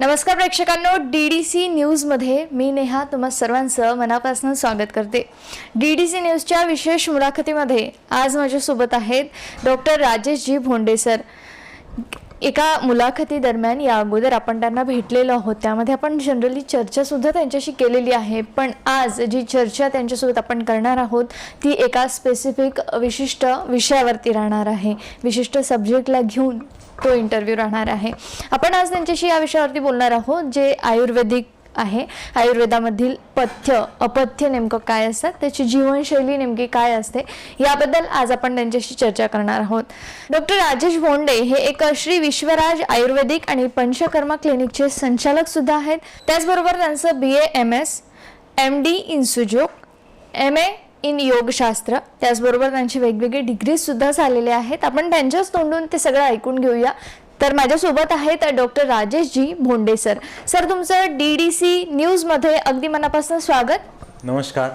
नमस्कार प्रेक्षकांनो, DDC न्यूजमध्ये मी नेहा तुम्हा सर्वांचं मनापासून स्वागत करते। DDC न्यूजच्या विशेष मुलाखतीमध्ये आज माझ्यासोबत आहेत डॉक्टर राजेश जी भोंडे सर। एका मुलाखती दरम्यान या अगोदर आपण त्यांना भेटलेलो आहोत, त्यामध्ये आपण जनरली चर्चा सुद्धा त्यांच्याशी केलेली आहे, पण आज जी चर्चा त्यांच्यासोबत आपण करणार आहोत ती एका स्पेसिफिक विशिष्ट विषयावरती राहणार आहे। विशिष्ट सब्जेक्टला घेऊन तो इंटरव्ह्यू राहणार आहे। आपण आज त्यांच्याशी या विषयावरती बोलणार आहोत जे आयुर्वेदिक आहे। आयुर्वेदामधील पथ्य अपथ्य नेमकं काय असतात, त्याची जीवनशैली नेमकी काय असते, याबद्दल आज आपण त्यांच्याशी चर्चा करणार आहोत। डॉक्टर राजेश भोंडे हे एक श्री विश्वराज आयुर्वेदिक आणि पंचकर्मा क्लिनिकचे संचालक सुद्धा आहेत। त्याचबरोबर त्यांचं BA MS MD in sujok MA in योगशास्त्र, त्याचबरोबर त्यांचे वेगवेगळे डिग्रीज सुद्धा झालेले आहेत। आपण त्यांच्याच तोंडून ते सगळं ऐकून घेऊया। तर माझ्यासोबत आहेत doctor Rajesh ji Bhonde sir. Sir, तुमचं DDC न्यूज मध्ये अगदी मनापासून स्वागत। नमस्कार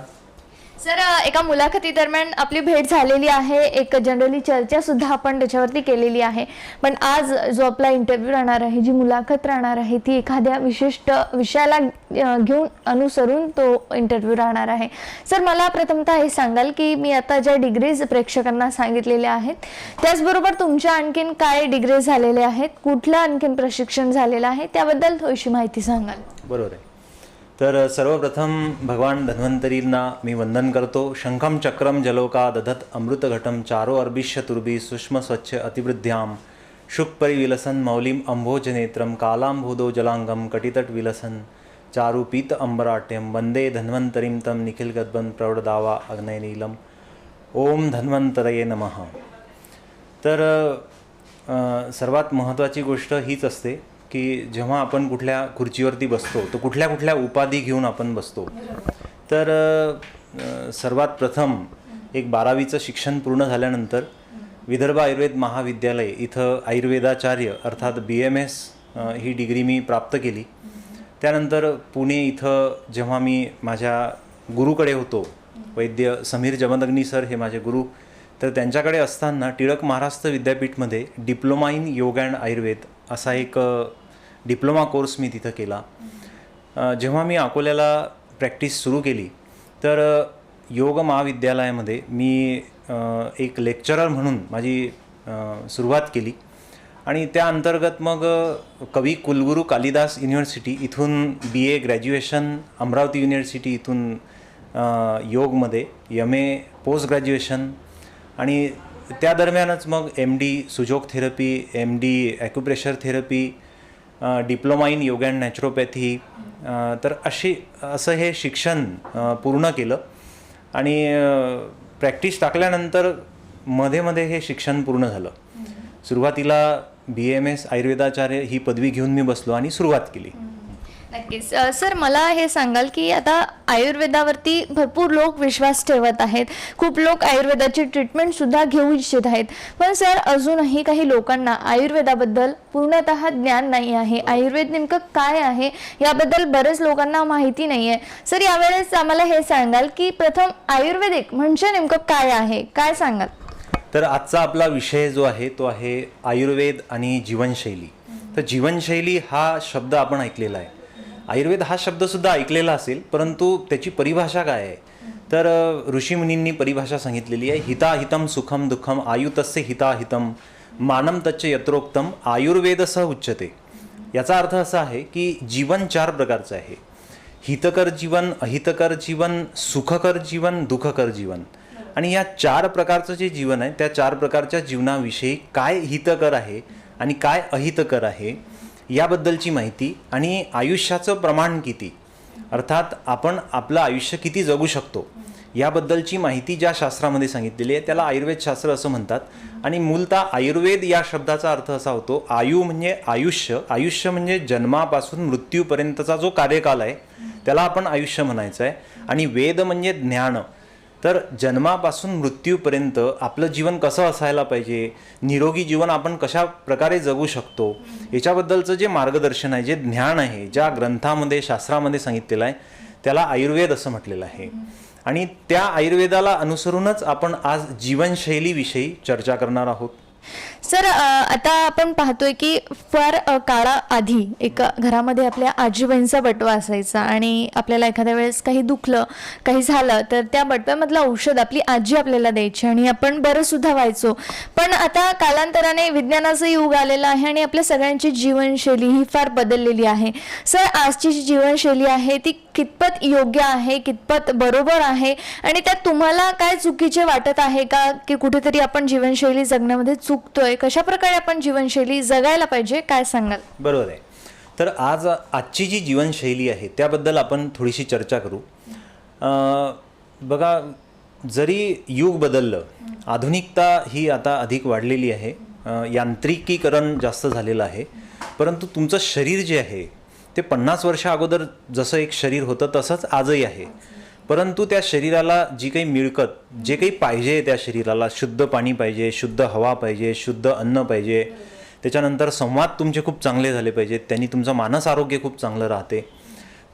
सर, एका मुलाखती दरम्यान आपली भेट झालेली आहे, एक जनरली चर्चा सुद्धा आपण त्याच्यावरती केलेली आहे, पण आज जो आपला इंटरव्ह्यू राहणार आहे, जी मुलाखत राहणार आहे, ती एखाद्या विशिष्ट विषयाला घेऊन अनुसरून तो इंटरव्ह्यू राहणार आहे। सर, मला प्रथमतः हे सांगाल की मी आता ज्या डिग्रीज प्रेक्षकांना सांगितलेल्या आहेत, त्याचबरोबर तुमच्या आणखीन काय डिग्रीज झालेल्या आहेत, कुठलं आणखीन प्रशिक्षण झालेलं आहे, त्याबद्दल थोडीशी माहिती सांगाल। बरोबर आहे। तर सर्वप्रथम भगवान धन्वंतरींना मी वंदन करतो। शंखम चक्रम जलोका दधत अमृतघटम चारो अर्बिष्य तुर्भी सूक्ष्म स्वच्छ अतिवृद्ध्याम शुकपरिविलसन मौलिम अंभोजनेत्रम कालांभोदो जलांगम कटितट विलसन चारु पीत अंबराट्यम वंदे धन्वंतरीं तम निखिल गद्बन प्रौढदावा अग्नयनीलम ओम धन्वंतरये नमः। तर सर्वात महत्त्वाची गोष्ट हीच असते की जेव्हा आपण कुठल्या खुर्चीवरती बसतो तो कुठल्या कुठल्या उपाधी घेऊन आपण बसतो। तर सर्वात प्रथम एक 12वीचं शिक्षण पूर्ण झाल्यानंतर विदर्भ आयुर्वेद महाविद्यालय इथं आयुर्वेदाचार्य अर्थात BMS ही डिग्री मी प्राप्त केली। त्यानंतर पुणे इथं जेव्हा मी माझ्या गुरुकडे होतो, वैद्य समीर जमदग्नी सर हे माझे गुरु, तर त्यांच्याकडे असताना Tilak Maharashtra विद्यापीठमध्ये diploma in yoga and Ayurveda असा एक डिप्लोमा कोर्स मी तिथं केला। जेव्हा मी अकोल्याला प्रॅक्टिस सुरू केली तर योग महाविद्यालयामध्ये मी एक लेक्चरर म्हणून माझी सुरुवात केली आणि त्या अंतर्गत मग कवी कुलगुरू कालिदास युनिव्हर्सिटी इथून BA ग्रॅज्युएशन, अमरावती युनिव्हर्सिटी इथून योगमध्ये MA पोस्ट ग्रॅज्युएशन आणि त्या दरम्यानच मग MD sujok therapy, MD acupressure therapy, diploma in yoga and naturopathy, तर असं हे शिक्षण पूर्ण केलं आणि प्रॅक्टिस टाकल्यानंतर मध्ये हे शिक्षण पूर्ण झालं। सुरुवातीला BMS आयुर्वेदाचार्य ही पदवी घेऊन मी बसलो आणि सुरुवात केली। नक्कीच। सर, मला हे सांगाल की आता आयुर्वेदावरती भरपूर लोक विश्वास ठेवत आहेत, खूप लोक आयुर्वेदाची ट्रीटमेंट सुद्धा घेऊ इच्छित आहेत, पण सर अजूनही काही लोकांना आयुर्वेदाबद्दल पूर्णतः ज्ञान नाही आहे। आयुर्वेद नेमकं काय आहे याबद्दल बरेच लोकांना माहिती नाही आहे। सर, यावेळेस आम्हाला हे सांगाल की प्रथम आयुर्वेदिक म्हणजे नेमकं काय आहे, काय सांगाल? तर आजचा आपला विषय जो आहे तो आहे आयुर्वेद आणि जीवनशैली। तर जीवनशैली हा शब्द आपण ऐकलेला आहे, आयुर्वेद हा शब्दसुद्धा ऐकलेला असेल, परंतु त्याची परिभाषा काय आहे तर ऋषीमुनींनी परिभाषा सांगितलेली आहे, हिताहितम सुखम दुःखम आयुतस्य हिताहितम मानम तच्च यत्रोक्तम आयुर्वेदसह उच्यते। याचा अर्थ असा आहे की जीवन 4 प्रकारचं आहे, हितकर जीवन, अहितकर जीवन, सुखकर जीवन, दुःखकर जीवन। आणि या 4 प्रकारचं जे जीवन आहे त्या 4 प्रकारच्या जीवनाविषयी काय हितकर आहे आणि काय अहितकर आहे याबद्दलची माहिती आणि आयुष्याचं प्रमाण किती, अर्थात आपण आपलं आयुष्य किती जगू शकतो याबद्दलची माहिती ज्या शास्त्रामध्ये सांगितलेली आहे त्याला आयुर्वेद शास्त्र असं म्हणतात। आणि मूलतः आयुर्वेद या शब्दाचा अर्थ असा होतो, आयु म्हणजे आयुष्य, आयुष्य म्हणजे जन्मापासून मृत्यूपर्यंतचा जो कार्यकाल आहे त्याला आपण आयुष्य म्हणायचं आहे, आणि वेद म्हणजे ज्ञान। तर जन्मापासून मृत्यूपर्यंत आपलं जीवन कसं असायला पाहिजे, निरोगी जीवन आपण कशा प्रकारे जगू शकतो याच्याबद्दलचं जे मार्गदर्शन आहे, जे ज्ञान आहे, ज्या ग्रंथामध्ये शास्त्रामध्ये सांगितलेलं आहे त्याला आयुर्वेद असं म्हटलेलं आहे। आणि त्या आयुर्वेदाला अनुसरूनच आपण आज जीवनशैलीविषयी चर्चा करणार आहोत। सर आता आपण पाहतोय की फार काळाआधी एका घरामध्ये आपल्या आजीबाईंचा बटवा असायचा आणि आपल्याला एखाद्या वेळेस काही दुखलं काही झालं तर त्या बटव्यामधलं औषध आपली आजी आपल्याला द्यायची आणि आपण बरं सुद्धा व्हायचो. पण आता कालांतराने विज्ञानाचं युग आलेलं आहे आणि आपल्या सगळ्यांची जीवनशैली ही फार बदललेली आहे. सर आजची जी जीवनशैली आहे ती कितपत योग्य आहे, कितपत बरोबर आहे आणि त्यात तुम्हाला काय चुकीचे वाटत आहे का की कुठेतरी आपण जीवनशैली जगण्यामध्ये चुकतोय? कशा प्रकारे आपण जीवनशैली जगायला पाहिजे, काय सांगाल? बरोबर आहे. तर आजची जी जीवनशैली आहे त्याबद्दल आपण थोडीशी चर्चा करू. बघा, जरी युग बदललं, आधुनिकता ही आता अधिक वाढलेली आहे, यांत्रिकीकरण जास्त झालेलं आहे, परंतु तुमचं शरीर जे आहे ते 50 वर्षा अगोदर जसं एक शरीर होतं तसंच आजही आहे. परंतु त्या शरीराला जी काही मिळकत, जे काही पाहिजे, त्या शरीराला शुद्ध पाणी पाहिजे, शुद्ध हवा पाहिजे, शुद्ध अन्न पाहिजे, त्याच्यानंतर संवाद तुमचे खूप चांगले झाले पाहिजेत, त्यांनी तुमचं मानस आरोग्य खूप चांगलं राहते.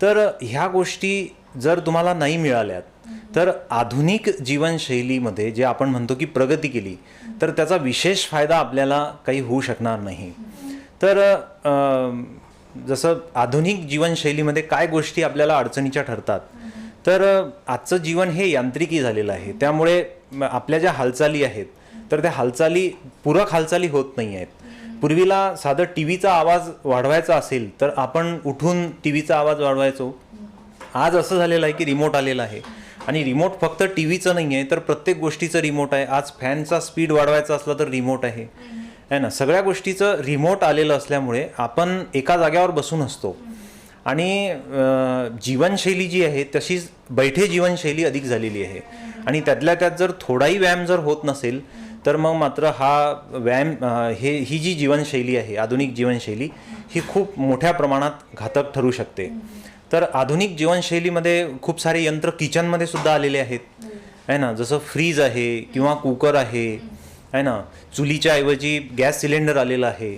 तर ह्या गोष्टी जर तुम्हाला नाही मिळाल्यात तर आधुनिक जीवनशैलीमध्ये जे आपण म्हणतो की प्रगती केली तर त्याचा विशेष फायदा आपल्याला काही होऊ शकणार नाही. तर जसं आधुनिक जीवनशैलीमध्ये काय गोष्टी आपल्याला अडचणीच्या ठरतात, तर आजचं जीवन हे यांत्रिकी झालेलं आहे. त्यामुळे आपल्या ज्या हालचाली आहेत तर त्या हालचाली पूरक हालचाली होत नाही आहेत. पूर्वीला साधं टी व्हीचा आवाज वाढवायचा असेल तर आपण उठून टी व्हीचा आवाज वाढवायचो. आज असं झालेलं आहे की रिमोट आलेला आहे आणि रिमोट फक्त टी व्हीचं नाही आहे तर प्रत्येक गोष्टीचं रिमोट आहे. आज फॅनचा स्पीड वाढवायचा असला तर रिमोट आहे ना. सगळ्या गोष्टीचं रिमोट आलेलं असल्यामुळे आपण एका जाग्यावर बसून असतो आणि जीवनशैली जी आहे तशीच बैठे जीवनशैली अधिक झालेली आहे. आणि त्यातल्या त्यात जर थोडाही व्यायाम जर होत नसेल तर मग मात्र हा व्यायाम ही जी जीवनशैली आहे, आधुनिक जीवनशैली, ही खूप मोठ्या प्रमाणात घातक ठरू शकते. तर आधुनिक जीवनशैलीमध्ये खूप सारे यंत्र किचनमध्ये सुद्धा आलेले आहेत, आहे ना. जसं फ्रीज आहे किंवा कुकर आहे ना. चुलीच्या ऐवजी गॅस सिलेंडर आलेलं आहे.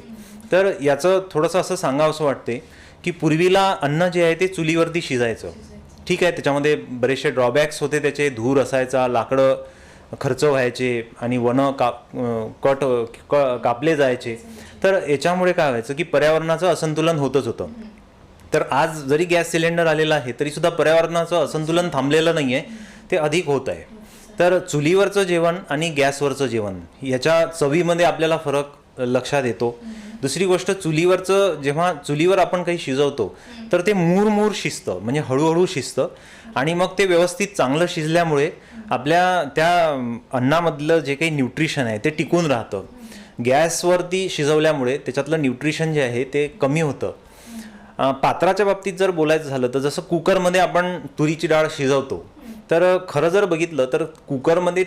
तर याचं थोडंसं असं सांगावंसं वाटते की पूर्वीला अन्न जे आहे ते चुलीवरती शिजायचं. ठीक आहे, त्याच्यामध्ये बरेचसे ड्रॉबॅक्स होते, त्याचे धूर असायचा, लाकडं खर्च व्हायचे आणि वनं कापले जायचे. तर याच्यामुळे काय व्हायचं की पर्यावरणाचं असंतुलन होतच होतं. तर आज जरी गॅस सिलेंडर आलेला आहे तरीसुद्धा पर्यावरणाचं असंतुलन थांबलेलं नाही आहे, ते अधिक होत आहे. तर चुलीवरचं जेवण आणि गॅसवरचं जेवण याच्या चवीमध्ये आपल्याला फरक लक्षात येतो. दुसरी गोष्ट, जेव्हा चुलीवर आपण काही शिजवतो तर ते मूर शिजतं, म्हणजे हळूहळू शिजतं आणि मग ते व्यवस्थित चांगलं शिजल्यामुळे आपल्या त्या अन्नामधलं जे काही न्यूट्रिशन आहे ते टिकून राहतं. गॅसवरती शिजवल्यामुळे त्याच्यातलं न्यूट्रिशन जे आहे ते कमी होतं. पात्राच्या बाबतीत जर बोलायचं झालं तर जसं कुकरमध्ये आपण तुरीची डाळ शिजवतो, तर खरं जर बघितलं तर कुकरमध्ये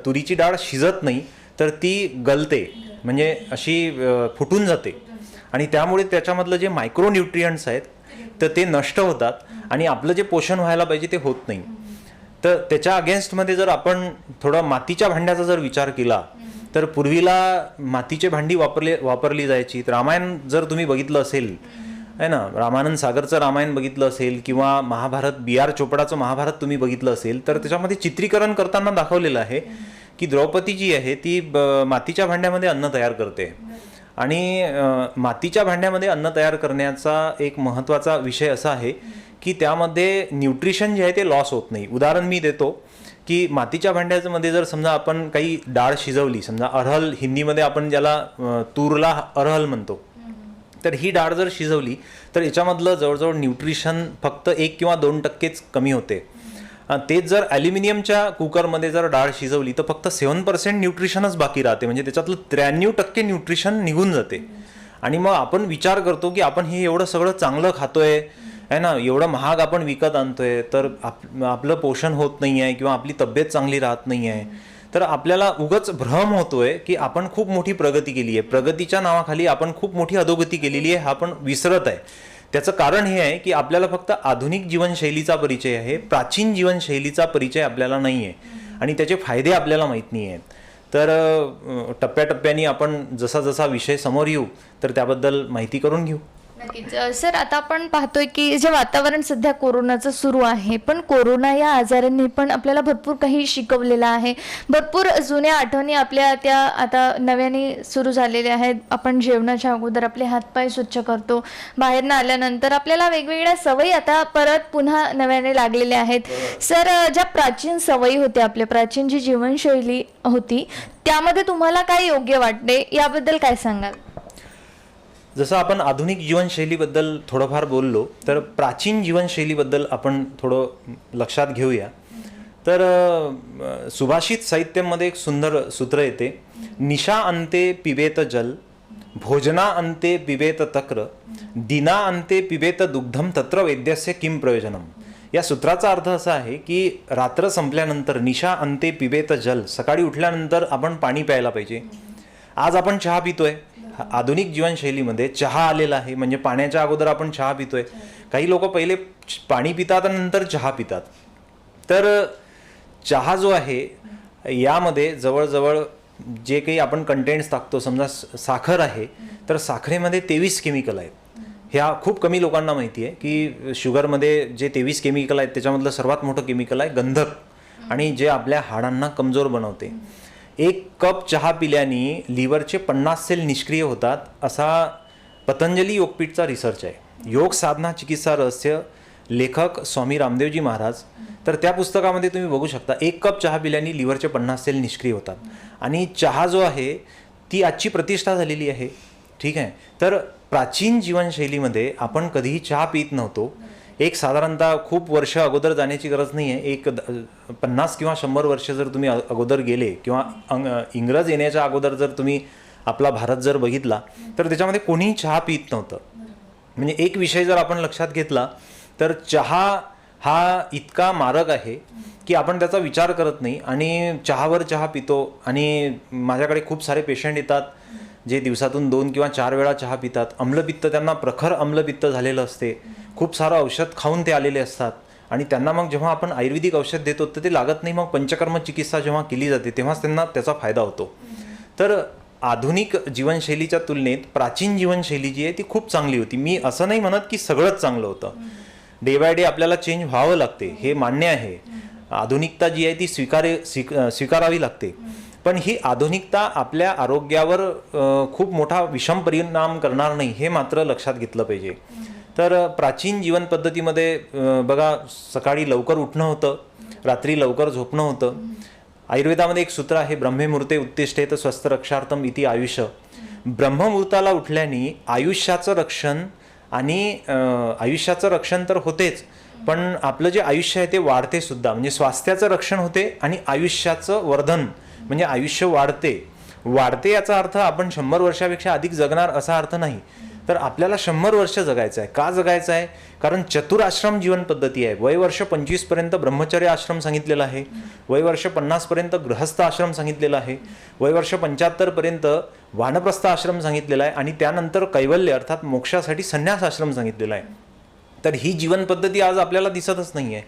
तुरीची डाळ शिजत नाही तर ती गलते, म्हणजे अशी फुटून जाते आणि त्यामुळे त्याच्यामधलं जे मायक्रो न्यूट्रियंट्स आहेत तर ते नष्ट होतात आणि आपलं जे पोषण व्हायला पाहिजे ते होत नाही. तर त्याच्या अगेन्स्टमध्ये जर आपण थोडं मातीच्या भांड्याचा जर विचार केला तर पूर्वीला मातीचे भांडी वापरली जायची. रामायण जर तुम्ही बघितलं असेल, आहे ना, रामानंद सागरचं रामायण बघितलं असेल किंवा महाभारत, बी आर चोपडाचं महाभारत तुम्ही बघितलं असेल तर त्याच्यामध्ये चित्रीकरण करताना दाखवलेलं आहे की द्रौपदी जी आहे ती मातीच्या भांड्यामध्ये अन्न तयार करते आणि मातीच्या भांड्यामध्ये अन्न तयार करण्याचा एक महत्त्वाचा विषय असा आहे की त्यामध्ये न्यूट्रिशन जे आहे ते लॉस होत नाही. उदाहरण मी देतो की मातीच्या भांड्यामध्ये जर समजा आपण काही डाळ शिजवली, समजा अरहल, हिंदीमध्ये आपण ज्याला तूरला अरहल म्हणतो, तर ही डाळ जर शिजवली तर याच्यामधलं जवळजवळ न्यूट्रिशन फक्त 1 किंवा 2% कमी होते. तेच जर ॲल्युमिनियमच्या कुकरमध्ये जर डाळ शिजवली तर फक्त 7% न्यूट्रिशनच बाकी राहते, म्हणजे त्याच्यातलं 93% न्यूट्रिशन निघून जाते. आणि मग आपण विचार करतो की आपण हे एवढं सगळं चांगलं खातोय, आहे ना, एवढं महाग आपण विकत आणतोय, तर आपलं पोषण होत नाही आहे किंवा आपली तब्येत चांगली राहत नाही आहे. तर आपल्याला उगाच भ्रम होतोय की आपण खूप मोठी प्रगती केली आहे, प्रगतीच्या नावाखाली आपण खूप मोठी अधोगती केलेली आहे, हा आपण विसरत आहे. त्याचं कारण हे आहे की आपल्याला फक्त आधुनिक जीवनशैलीचा परिचय आहे, प्राचीन जीवनशैलीचा परिचय आपल्याला नाही आहे आणि त्याचे फायदे आपल्याला माहीत नाही आहेत. तर टप्प्याटप्प्याने आपण जसा जसा विषय समोर येऊ तर त्याबद्दल माहिती करून घेऊ. नक्कीच सर, आता आपण पाहतोय की जे वातावरण सध्या कोरोनाचं सुरू आहे, पण कोरोना या आजारांनी पण आपल्याला भरपूर काही शिकवलेलं आहे. भरपूर जुन्या आठवणी आपल्या त्या आता नव्याने सुरू झालेल्या आहेत. आपण जेवणाच्या अगोदर आपले हातपाय स्वच्छ करतो, बाहेरनं आल्यानंतर आपल्याला वेगवेगळ्या सवयी आता परत पुन्हा नव्याने लागलेल्या आहेत. सर, ज्या प्राचीन सवयी होत्या, आपल्या प्राचीन जी जीवनशैली होती, त्यामध्ये तुम्हाला काय योग्य वाटते, याबद्दल काय सांगाल? जसं आपण आधुनिक जीवनशैलीबद्दल थोडंफार बोललो, तर प्राचीन जीवनशैलीबद्दल आपण थोडं लक्षात घेऊया. तर सुभाषित साहित्यामध्ये एक सुंदर सूत्र येते, निशा अंते पिबेत जल, भोजना अंते पिबेत तक्र, दिना अंते पिबेत दुग्धम तत्र वैद्यस्य किम प्रयोजनम. या सूत्राचा अर्थ असा आहे की रात्र संपल्यानंतर निशा अंते पिबेत जल, सकाळी उठल्यानंतर आपण पाणी प्यायला पाहिजे. आज आपण चहा पितोय, आधुनिक जीवनशैलीमध्ये चहा आलेला आहे, म्हणजे पाण्याच्या अगोदर आपण चहा पितोय. काही लोक पहिले पाणी पितात आणि नंतर चहा पितात. तर चहा जो आहे यामध्ये जवळजवळ जे काही आपण कंटेंट्स टाकतो, समजा साखर आहे, तर साखरेमध्ये 23 केमिकल आहेत. ह्या खूप कमी लोकांना माहिती आहे की शुगरमध्ये जे 23 केमिकल आहेत त्याच्यामधलं सर्वात मोठं केमिकल आहे गंधक, आणि जे आपल्या हाडांना कमजोर बनवते. 1 कप चहा पिल्याने लिव्हरचे 50 सेल निष्क्रिय होतात, असा पतंजली योगपीठचा रिसर्च आहे. योग साधना चिकित्सा रहस्य, लेखक स्वामी रामदेवजी महाराज. तर त्या पुस्तकामध्ये तुम्ही बघू शकता 1 कप चहा पिल्याने लिव्हरचे 50 सेल निष्क्रिय होतात. आणि चहा जो आहे ती आजची प्रतिष्ठा झालेली आहे. ठीक आहे. तर प्राचीन जीवनशैलीमध्ये आपण कधीही चहा पित नव्हतो. एक साधारणतः खूप वर्ष अगोदर जाण्याची गरज नाही आहे. 50 किंवा 100 वर्ष जर तुम्ही अगोदर गेले, किंवा इंग्रज येण्याच्या अगोदर जर तुम्ही आपला भारत जर बघितला, तर त्याच्यामध्ये कोणीही चहा पित नव्हतं. म्हणजे एक विषय जर आपण लक्षात घेतला, तर चहा हा इतका मारक आहे की आपण त्याचा विचार करत नाही आणि चहावर चहा पितो. आणि माझ्याकडे खूप सारे पेशंट येतात जे दिवसातून 2 किंवा 4 वेळा चहा पितात. अम्लपित्त, त्यांना प्रखर अम्लपित्त झालेलं असते. खूप सारं औषध खाऊन ते आलेले असतात, आणि त्यांना मग जेव्हा आपण आयुर्वेदिक औषध देतो तर ते लागत नाही. मग पंचकर्म चिकित्सा जेव्हा केली जाते तेव्हाच त्यांना त्याचा फायदा होतो. तर आधुनिक जीवनशैलीच्या तुलनेत प्राचीन जीवनशैली जी आहे ती खूप चांगली होती. मी असं नाही म्हणत की सगळंच चांगलं होतं. डे बाय डे आपल्याला चेंज व्हावं लागते, हे मान्य आहे. आधुनिकता जी आहे ती स्वीकारावी लागते. पण ही आधुनिकता आपल्या आरोग्यावर खूप मोठा विषम परिणाम करणार नाही, हे मात्र लक्षात घेतलं पाहिजे. तर प्राचीन जीवन पद्धतीमध्ये बघा, सकाळी लवकर उठणं होतं, रात्री लवकर झोपणं होतं. आयुर्वेदामध्ये एक सूत्र आहे, ब्रह्ममुहूर्ते उत्तिष्ठेत स्वस्थ रक्षार्थम इति आयुष्य. ब्रह्ममुहूर्ताला उठल्याने आयुष्याचं रक्षण, आणि आयुष्याचं रक्षण तर होतेच, पण आपलं जे आयुष्य आहे ते वाढते सुद्धा. म्हणजे स्वास्थ्याचं रक्षण होते आणि आयुष्याचं वर्धन, म्हणजे आयुष्य वाढते याचा अर्थ आपण 100 वर्षापेक्षा अधिक जगणार असा अर्थ नाही. तर आपल्याला 100 वर्ष जगायचं आहे. का जगायचं आहे? कारण चतुराश्रम जीवन पद्धती आहे. वयवर्ष 25 पर्यंत ब्रह्मचर्य आश्रम सांगितलेला आहे, वयवर्ष 50 पर्यंत गृहस्थ आश्रम सांगितलेला आहे, वयवर्ष 75 पर्यंत वानप्रस्थ आश्रम सांगितलेला आहे, आणि त्यानंतर कैवल्य अर्थात मोक्षासाठी संन्यास आश्रम सांगितलेला आहे. तर ही जीवन पद्धती आज आपल्याला दिसतच नाही आहे.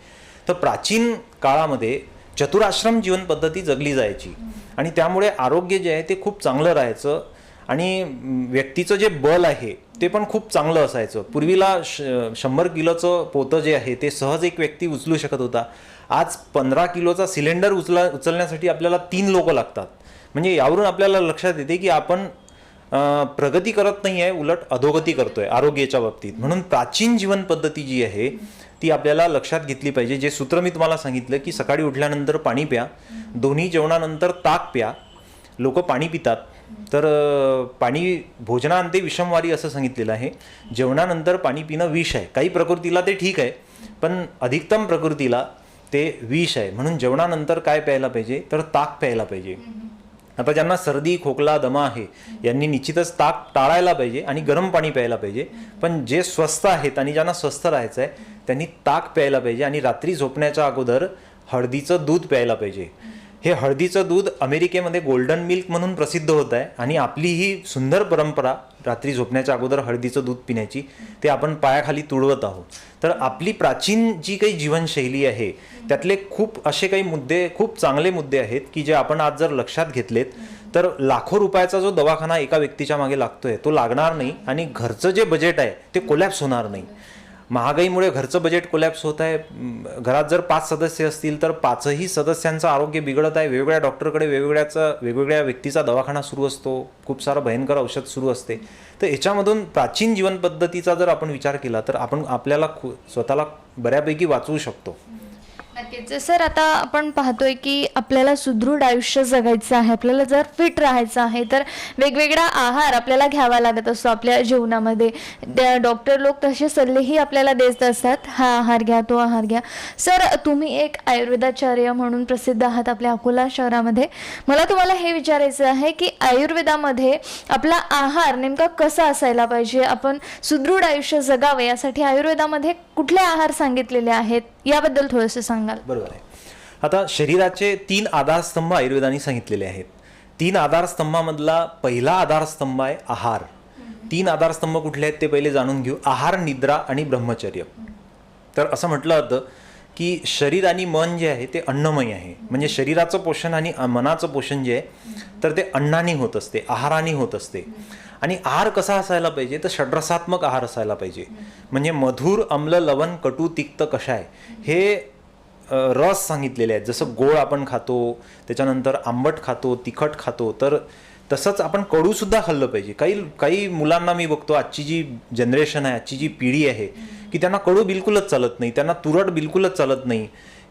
तर प्राचीन काळामध्ये चतुराश्रम जीवन पद्धती जगली जायची, आणि त्यामुळे आरोग्य जे आहे ते खूप चांगलं राहायचं, आणि व्यक्तीचं जे बल आहे ते पण खूप चांगलं असायचं. पूर्वीला 100 किलोचं पोतं जे आहे ते सहज एक व्यक्ती उचलू शकत होता. आज 15 किलोचा सिलेंडर उचलण्यासाठी आपल्याला 3 लोक लागतात. म्हणजे यावरून आपल्याला लक्षात येते की आपण प्रगती करत नाही आहे, उलट अधोगती करतोय आरोग्याच्या बाबतीत. म्हणून प्राचीन जीवन पद्धती जी आहे ती आपल्याला लक्षात घेतली पाहिजे. जे सूत्र मी तुम्हाला सांगितलं की सकाळी उठल्यानंतर पाणी प्या, दोन्ही जेवणानंतर ताक प्या. लोक पाणी पितात, तर पाणी भोजनांते विषमवारी असं सांगितलेलं आहे. जेवणानंतर पाणी पिणं विष आहे. काही प्रकृतीला ते ठीक आहे, पण अधिकतम प्रकृतीला ते विष आहे. म्हणून जेवणानंतर काय प्यायला पाहिजे, तर ताक प्यायला पाहिजे. आता ज्यांना सर्दी, खोकला, दमा आहे यांनी निश्चितच ताक टाळायला पाहिजे आणि गरम पाणी प्यायला पाहिजे. पण जे स्वस्थ आहेत आणि ज्यांना स्वस्थ राहायचं आहे त्यांनी ताक प्यायला पाहिजे, आणि रात्री झोपण्याच्या अगोदर हळदीचं दूध प्यायला पाहिजे. हे हळदीचं दूध अमेरिकेमध्ये गोल्डन मिल्क म्हणून प्रसिद्ध होत आहे, आणि आपली ही सुंदर परंपरा रात्री झोपण्याच्या अगोदर हळदीचं दूध पिण्याची ते आपण पायाखाली तुडवत आहोत. तर आपली प्राचीन जी काही जीवनशैली आहे त्यातले खूप असे काही मुद्दे, खूप चांगले मुद्दे आहेत की जे आपण आज जर लक्षात घेतलेत तर लाखो रुपयाचा जो दवाखाना एका व्यक्तीच्या मागे लागतोय तो लागणार नाही आणि घरचं जे बजेट आहे ते कोलॅप्स होणार नाही. महागाईमुळे घरचं बजेट कोलॅप्स होत आहे. घरात जर 5 सदस्य असतील तर 5ही सदस्यांचं आरोग्य बिघडत आहे. वेगवेगळ्या डॉक्टरकडे वेगवेगळ्या व्यक्तीचा दवाखाना सुरू असतो, खूप सारं भयंकर औषध सुरू असते. तर याच्यामधून प्राचीन जीवन पद्धतीचा जर आपण विचार केला तर आपण आपल्याला स्वतःला बऱ्यापैकी वाचवू शकतो. नक्कीच सर. आता आपण पाहतोय की आपल्याला सुदृढ आयुष्य जगायचं आहे, आपल्याला जर फिट राहायचं आहे तर वेगवेगळा आहार आपल्याला घ्यावा लागत असतो आपल्या जीवनामध्ये. डॉक्टर लोक तसे सल्लेही आपल्याला देत असतात, हा आहार घ्या, तो आहार घ्या. सर, तुम्ही एक आयुर्वेदाचार्य म्हणून प्रसिद्ध आहात आपल्या अकोला शहरामध्ये. मला तुम्हाला हे विचारायचं आहे की आयुर्वेदामध्ये आपला आहार नेमका कसा असायला पाहिजे, आपण सुदृढ आयुष्य जगावे यासाठी आयुर्वेदामध्ये कुठले आहार सांगितलेले आहेत याबद्दल थोडंसं सांगाल? बरोबर आहे. आता शरीराचे 3 आधारस्तंभ आयुर्वेदाने सांगितलेले आहेत. 3 आधारस्तंभामधला पहिला आधारस्तंभ आहे आहार. 3 आधारस्तंभ कुठले आहेत ते पहिले जाणून घेऊ. आहार, निद्रा आणि ब्रह्मचर्य. तर असं म्हटलं जातं की शरीर आणि मन जे आहे ते अन्नमय आहे. म्हणजे शरीराचं पोषण आणि मनाचं पोषण जे आहे तर ते अन्नाने होत असते, आहाराने होत असते. आणि आहार कसा असायला पाहिजे तर षड्रसात्मक आहार असायला पाहिजे. म्हणजे मधुर, आम्ल, लवण, कटू, तिक्त, कषाय हे रस सांगितलेले आहेत. जसं गोड आपण खातो, त्याच्यानंतर आंबट खातो, तिखट खातो, तर तसंच आपण कडूसुद्धा खाल्लं पाहिजे. काही मुलांना मी बघतो, आजची जी जनरेशन आहे, आजची जी पिढी आहे की त्यांना कडू बिलकुलच चालत नाही, त्यांना तुरट बिलकुलच चालत नाही.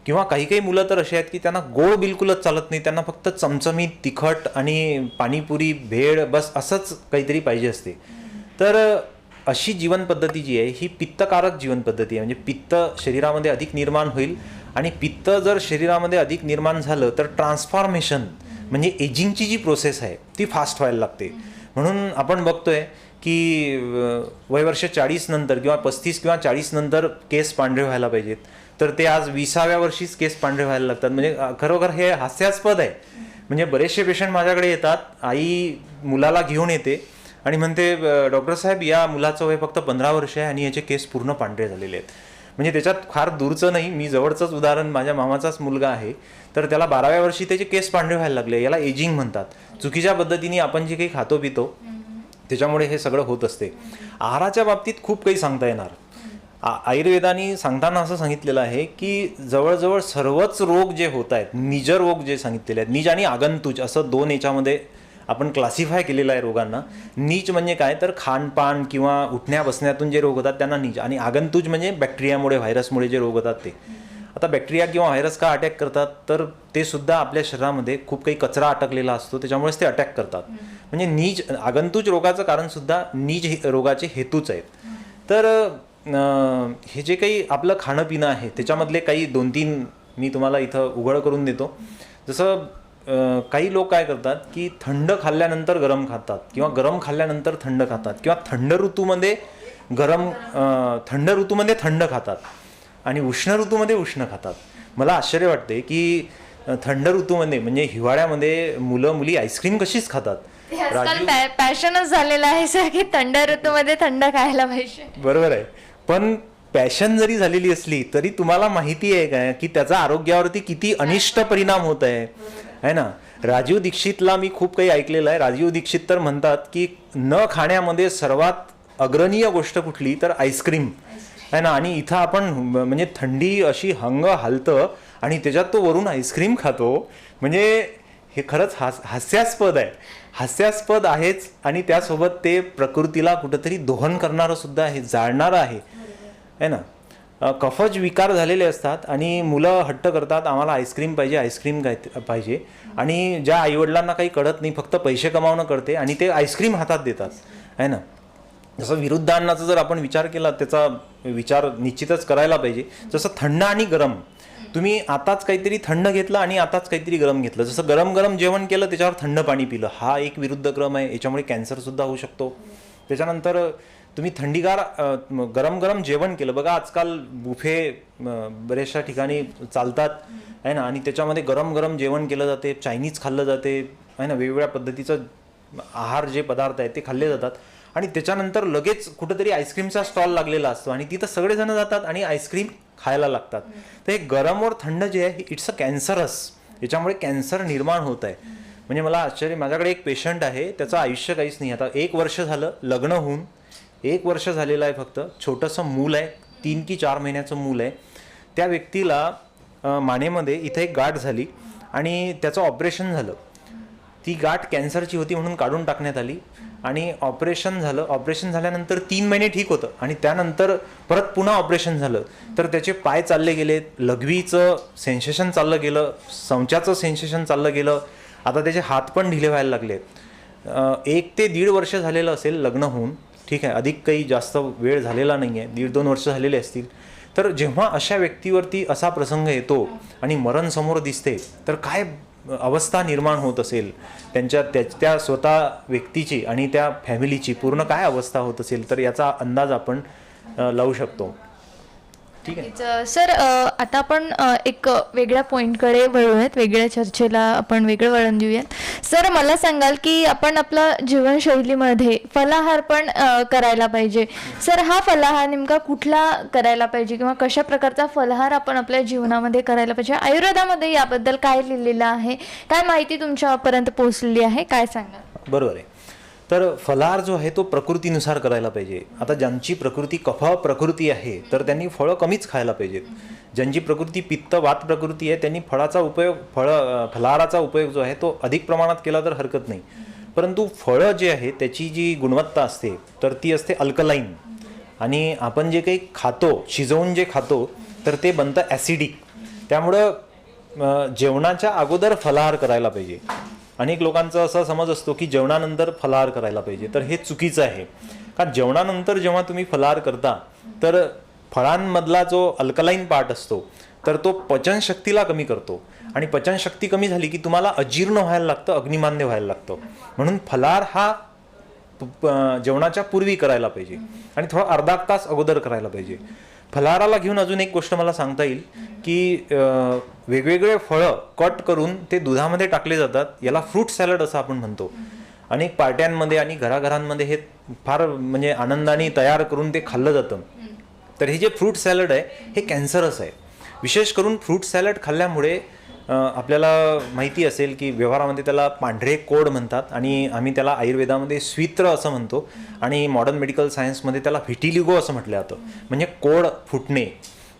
किंवा काही मुलं तर असे आहेत की त्यांना गोड बिलकुलच चालत नाही, त्यांना फक्त चमचमीत, तिखट आणि पाणीपुरी, भेळ बस असंच काहीतरी पाहिजे असते. तर अशी जीवनपद्धती जी आहे ही पित्तकारक जीवनपद्धती आहे. म्हणजे पित्त शरीरामध्ये अधिक निर्माण होईल आणि पित्त जर शरीरामध्ये अधिक निर्माण झालं तर ट्रान्सफॉर्मेशन म्हणजे एजिंगची जी प्रोसेस आहे ती फास्ट व्हायला लागते. म्हणून आपण बघतोय की वयवर्ष 40 नंतर किंवा 35 किंवा 40 नंतर केस पांढरे व्हायला पाहिजेत, तर ते आज 20व्या वर्षीच केस पांढरे व्हायला लागतात. म्हणजे खरोखर हे हास्यास्पद आहे. म्हणजे बरेचसे पेशंट माझ्याकडे येतात, आई मुलाला घेऊन येते आणि म्हणते, डॉक्टर साहेब या मुलाचं वय फक्त 15 वर्ष आहे आणि याचे केस पूर्ण पांढरे झालेले आहेत. म्हणजे त्याच्यात फार दूरचं नाही, मी जवळचंच उदाहरण, माझ्या मामाचाच मुलगा आहे, तर त्याला 12व्या वर्षी त्याचे केस पांढरे व्हायला लागले. याला एजिंग म्हणतात. चुकीच्या पद्धतीने आपण जे काही खातो पितो त्याच्यामुळे हे सगळं होत असते. आहाराच्या बाबतीत खूप काही सांगता येणार. आयुर्वेदाने सांगताना असं सांगितलेलं आहे की जवळजवळ सर्वच रोग जे होत आहेत, निज रोग जे सांगितलेले आहेत, निज आणि आगंतुज असं 2 याच्यामध्ये आपण क्लासिफाय केलेलं आहे रोगांना. नीच म्हणजे काय तर खानपान किंवा उठण्या बसण्यातून जे रोग होतात त्यांना नीच, आणि आगंतुज म्हणजे बॅक्टेरियामुळे, व्हायरसमुळे जे रोग होतात ते. आता बॅक्टेरिया किंवा व्हायरस का अटॅक करतात तर ते सुद्धा आपल्या शरीरामध्ये खूप काही कचरा अटकलेला असतो, त्याच्यामुळेच ते अटॅक करतात. म्हणजे नीच, आगंतुज रोगाचं कारण सुद्धा नीच रोगाचे हेतूच आहेत. तर हे जे काही आपलं खाणं पिणं आहे त्याच्यामधले काही 2-3 मी तुम्हाला इथं उघड करून देतो. जसं काही लोक काय करतात की थंड खाल्ल्यानंतर गरम खातात किंवा गरम खाल्ल्यानंतर थंड खातात किंवा थंड ऋतूमध्ये थंड खातात आणि उष्ण ऋतूमध्ये उष्ण खातात. मला आश्चर्य वाटते की थंड ऋतूमध्ये म्हणजे हिवाळ्यामध्ये मुलं मुली आईस्क्रीम कशीच खातात. पॅशनच झालेलं आहे सर की थंड ऋतूमध्ये थंड खायला पाहिजे. बरोबर आहे, पण पॅशन जरी झालेली असली तरी तुम्हाला माहिती आहे काय की त्याचा आरोग्यावरती किती अनिष्ट परिणाम होत आहे ना. राजीव दीक्षितला मी खूप काही ऐकलेलं आहे. राजीव दीक्षित तर म्हणतात की न खाण्यामध्ये सर्वात अग्रणीय गोष्ट कुठली तर आईस्क्रीम आहे ना. आणि इथं आपण म्हणजे थंडी अशी हंग हालतं आणि त्याच्यात तो वरून आईस्क्रीम खातो. म्हणजे हे खरंच हास्यास्पद आहे. हास्यास्पद आहेच आणि त्यासोबत ते प्रकृतीला कुठंतरी दोहन करणारं सुद्धा आहे, जाळणारं आहे ना. कफज विकार झालेले असतात आणि मुलं हट्ट करतात आम्हाला आईस्क्रीम पाहिजे, आईस्क्रीम पाहिजे. आणि ज्या आईवडिलांना काही कळत नाही, फक्त पैसे कमावणं कळते आणि ते आईस्क्रीम हातात देतात आहे ना. जसं विरुद्धांनाचा जर आपण विचार केला त्याचा विचार निश्चितच करायला पाहिजे. जसं थंड आणि गरम, तुम्ही आताच काहीतरी थंड घेतलं आणि आताच काहीतरी गरम घेतलं. जसं गरम गरम जेवण केलं त्याच्यावर थंड पाणी पिलं, हा एक विरुद्ध क्रम आहे. याच्यामुळे कॅन्सरसुद्धा होऊ शकतो. त्याच्यानंतर तुम्ही थंडीगार गरम गरम जेवण केलं, बघा आजकाल बुफे बऱ्याचशा ठिकाणी चालतात आहे ना, आणि त्याच्यामध्ये गरम गरम जेवण केलं जाते, चायनीज खाल्लं जाते आहे ना, वेगवेगळ्या पद्धतीचं आहार जे पदार्थ आहेत ते खाल्ले जातात. आणि त्याच्यानंतर लगेच कुठंतरी आईस्क्रीमचा स्टॉल लागलेला असतो आणि तिथं सगळेजण जातात आणि आईस्क्रीम खायला लागतात. तर हे गरम और थंड जे आहे इट्स अ कॅन्सरस, याच्यामुळे कॅन्सर निर्माण होत आहे. म्हणजे मला आश्चर्य, माझ्याकडे एक पेशंट आहे, त्याचं आयुष्य काहीच नाही. आता 1 वर्ष झालं लग्न होऊन, 1 वर्ष झालेलं आहे फक्त. छोटंसं मूल आहे, 3 की 4 महिन्याचं मूल आहे. त्या व्यक्तीला मानेमध्ये इथे एक गाठ झाली आणि त्याचं ऑपरेशन झालं. ती गाठ कॅन्सरची होती म्हणून काढून टाकण्यात आली आणि ऑपरेशन झालं. ऑपरेशन झाल्यानंतर 3 महिने ठीक होतं आणि त्यानंतर परत पुन्हा ऑपरेशन झालं. तर त्याचे पाय चालले गेले, लघवीचं सेन्सेशन चाललं गेलं, संचाचं सेन्सेशन चाललं गेलं. आता त्याचे हात पण ढिले व्हायला लागले. 1 ते 1.5 वर्ष झालेलं असेल लग्न होऊन, ठीक आहे, अधिक काही जास्त वेळ झालेला नाही आहे, 1.5-2 वर्ष झालेले असतील. तर जेव्हा अशा व्यक्तीवरती असा प्रसंग येतो आणि मरण समोर दिसते, तर काय अवस्था निर्माण होत असेल त्या स्वतः व्यक्तीची आणि त्या फॅमिलीची पूर्ण काय अवस्था होत असेल, तर याचा अंदाज आपण लावू शकतो. ठीक आहे सर, आता आपण एक वेगळ्या पॉईंटकडे वळूयात, वेगळ्या चर्चेला आपण वेगळं वळण देऊयात. सर, मला सांगाल की आपण आपला जीवनशैलीमध्ये फलाहार पण करायला पाहिजे. सर, हा फलाहार नेमका कुठला करायला पाहिजे किंवा कशा प्रकारचा फलाहार आपण आपल्या जीवनामध्ये करायला पाहिजे? आयुर्वेदामध्ये याबद्दल काय लिहिलेलं आहे, काय माहिती तुमच्यापर्यंत पोहोचलेली आहे, काय सांगा? बरोबर आहे. तर फलाहार जो आहे तो प्रकृतीनुसार करायला पाहिजे. आता ज्यांची प्रकृती कफ प्रकृती आहे तर त्यांनी फळं कमीच खायला पाहिजेत. ज्यांची प्रकृती पित्त वात प्रकृती आहे त्यांनी फलाहाराचा उपयोग जो आहे तो अधिक प्रमाणात केला तर हरकत नाही. परंतु फळं जे आहे त्याची जी गुणवत्ता असते तर ती असते अल्कलाईन, आणि आपण जे काही खातो, शिजवून जे खातो, तर ते बनतं ॲसिडिक. त्यामुळं जेवणाच्या अगोदर फलाहार करायला पाहिजे. अनेक लोकांचा असा समज असतो की जेवणानंतर फलाहार करायला पाहिजे, तर हे चुकीचं आहे. कारण जेवणानंतर जेव्हा तुम्ही फलाहार करता तर फळांमधला जो अल्कलाईन पार्ट असतो तर तो पचनशक्तीला कमी करतो, आणि पचनशक्ती कमी झाली की तुम्हाला अजीर्ण व्हायला लागतं, अग्निमांद्य व्हायला लागतं. म्हणून फलाहार हा जेवणाच्या पूर्वी करायला पाहिजे आणि थोडा अर्धा तास अगोदर करायला पाहिजे. फलाहाराला घेऊन अजून एक गोष्ट मला सांगता येईल की वेगवेगळे फळं कट करून ते दुधामध्ये टाकले जातात. याला फ्रूट सॅलड असं आपण म्हणतो. अनेक पार्ट्यांमध्ये आणि घराघरांमध्ये हे फार म्हणजे आनंदाने तयार करून ते खाल्लं जातं. तर हे जे फ्रूट सॅलड आहे हे कॅन्सरस आहे. विशेष करून फ्रूट सॅलड खाल्ल्यामुळे आपल्याला माहिती असेल की व्यवहारामध्ये त्याला पांढरे कोड म्हणतात आणि आम्ही त्याला आयुर्वेदामध्ये स्वित्र असं म्हणतो आणि मॉडर्न मेडिकल सायन्समध्ये त्याला व्हिटिलिगो असं म्हटलं जातं, म्हणजे कोड फुटणे.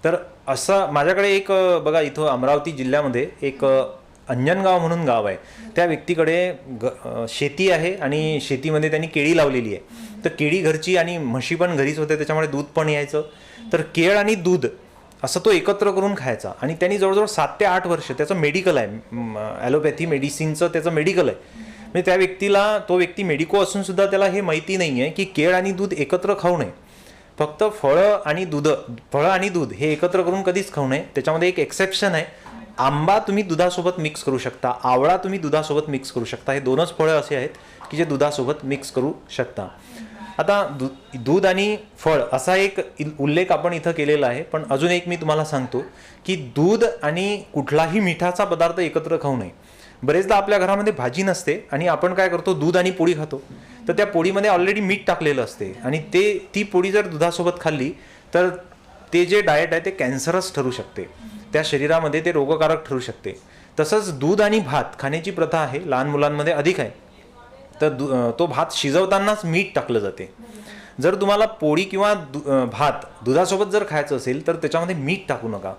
तर असं माझ्याकडे एक बघा, इथं अमरावती जिल्ह्यामध्ये एक अंजनगाव म्हणून गाव आहे. त्या व्यक्तीकडे शेती आहे आणि शेतीमध्ये त्यांनी केळी लावलेली आहे. तर केळी घरची आणि म्हशी पण घरीच होते, त्याच्यामुळे दूध पण यायचं. तर केळ आणि दूध असं तो एकत्र करून खायचा आणि त्यांनी जवळजवळ 7 ते 8 वर्ष त्याचं मेडिकल आहे, ॲलोपॅथी मेडिसिनचं त्याचं मेडिकल आहे. म्हणजे त्या व्यक्तीला, तो व्यक्ती मेडिको असून सुद्धा त्याला हे माहिती नाही आहे की केळ आणि दूध एकत्र खाऊ नये. फक्त फळं आणि दूध हे एकत्र करून कधीच खाऊ नये. त्याच्यामध्ये एक एक्सेप्शन आहे. आंबा तुम्ही दुधासोबत मिक्स करू शकता, आवळा तुम्ही दुधासोबत मिक्स करू शकता. हे 2च फळं असे आहेत की जे दुधासोबत मिक्स करू शकता. आता दूध आणि फळ असा एक उल्लेख आपण इथं केलेला आहे. पण अजून एक मी तुम्हाला सांगतो की दूध आणि कुठलाही मिठाचा पदार्थ एकत्र खाऊ नये. बरेचदा आपल्या घरामध्ये भाजी नसते आणि आपण काय करतो, दूध आणि पोळी खातो. तर त्या पोळीमध्ये ऑलरेडी मीठ टाकलेलं असते आणि ती पोळी जर दुधासोबत खाल्ली तर ते जे डाएट आहे ते कॅन्सरस ठरू शकते, त्या शरीरामध्ये ते रोगकारक ठरू शकते. तसंच दूध आणि भात खाण्याची प्रथा आहे, लहान मुलांमध्ये अधिक आहे. तर तो भात शिजवतानाच मीठ टाकलं जाते. जर तुम्हाला पोळी किंवा भात दुधासोबत जर खायचं असेल तर त्याच्यामध्ये मीठ टाकू नका,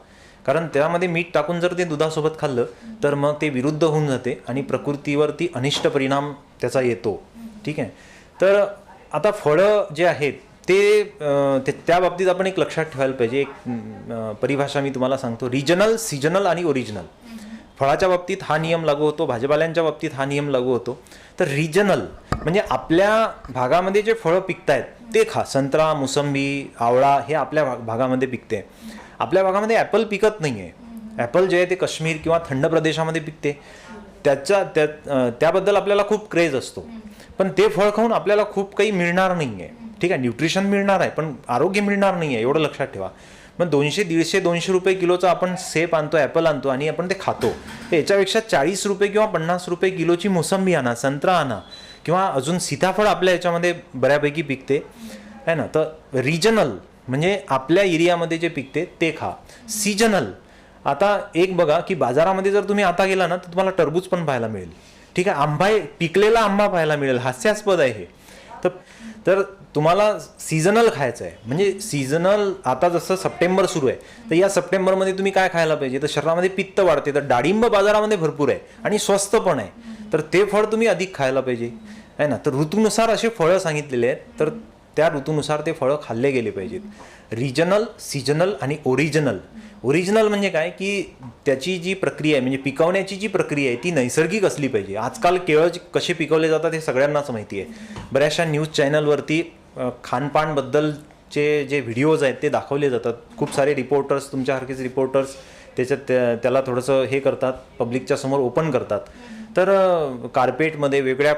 कारण त्यामध्ये मीठ टाकून जर ते दुधासोबत खाल्लं तर मग ते विरुद्ध होऊन जाते आणि प्रकृतीवरती अनिष्ट परिणाम त्याचा येतो. ठीक आहे. तर आता फळं जे आहेत त्या बाबतीत आपण एक लक्षात ठेवायला पाहिजे. एक परिभाषा मी तुम्हाला सांगतो, रिजनल, सिजनल आणि ओरिजिनल. फळाच्या बाबतीत हा नियम लागू होतो, भाजीपाल्यांच्या बाबतीत हा नियम लागू होतो. तर रिजनल म्हणजे आपल्या भागामध्ये जे फळं पिकत आहेत ते खा. संत्रा, मोसंबी, आवळा हे आपल्या भागामध्ये पिकते. आपल्या भागामध्ये ॲपल पिकत नाही आहे. ॲपल जे आहे ते काश्मीर किंवा थंड प्रदेशामध्ये पिकते. त्याबद्दल आपल्याला खूप क्रेज असतो. पण ते फळ खाऊन आपल्याला खूप काही मिळणार नाही आहे. ठीक आहे, न्यूट्रिशन मिळणार आहे पण आरोग्य मिळणार नाही आहे, एवढं लक्षात ठेवा. मग 200, 150, 200 रुपये किलोचा आपण सेब आणतो, ॲपल आणतो आणि आपण ते खातो. तर याच्यापेक्षा 40 रुपये किंवा 50 रुपये किलोची मोसंबी आणा, संत्रा आणा किंवा अजून सीताफळ आपल्या याच्यामध्ये बऱ्यापैकी पिकते आहे ना. तर रिजनल म्हणजे आपल्या एरियामध्ये जे पिकते ते खा. सीजनल, आता एक बघा की बाजारामध्ये जर तुम्ही आता गेला ना तर तुम्हाला टरबूज पण पाहायला मिळेल. ठीक आहे, आंबा पिकलेला आंबा पाहायला मिळेल, हास्यास्पद आहे हे. तर तर तुम्हाला सीझनल खायचं आहे. म्हणजे सीझनल आता जसं सप्टेंबर सुरू आहे, तर या सप्टेंबरमध्ये तुम्ही काय खायला पाहिजे, तर शरीरामध्ये पित्त वाढते, तर डाळिंब बाजारामध्ये भरपूर आहे आणि स्वस्त पण आहे, तर ते फळ तुम्ही अधिक खायला पाहिजे आहे ना. तर ऋतूनुसार असे फळं सांगितलेले आहेत, तर त्या ऋतूनुसार ते फळं खाल्ले गेले पाहिजेत. रिजनल, सीजनल आणि ओरिजिनल. ओरिजिनल म्हणजे काय, की त्याची जी प्रक्रिया आहे, म्हणजे पिकवण्याची जी प्रक्रिया आहे ती नैसर्गिक असली पाहिजे. आजकाल केळं कसे पिकवले जातात हे सगळ्यांनाच माहिती आहे. बऱ्याचशा न्यूज चॅनलवरती खानपानबद्दलचे जे व्हिडिओज आहेत ते दाखवले जातात. खूप सारे रिपोर्टर्स, तुमच्यासारखेच रिपोर्टर्स त्याच्यात त्याला थोडंसं हे करतात, पब्लिकच्या समोर ओपन करतात. तर कार्पेटमध्ये वेगळ्या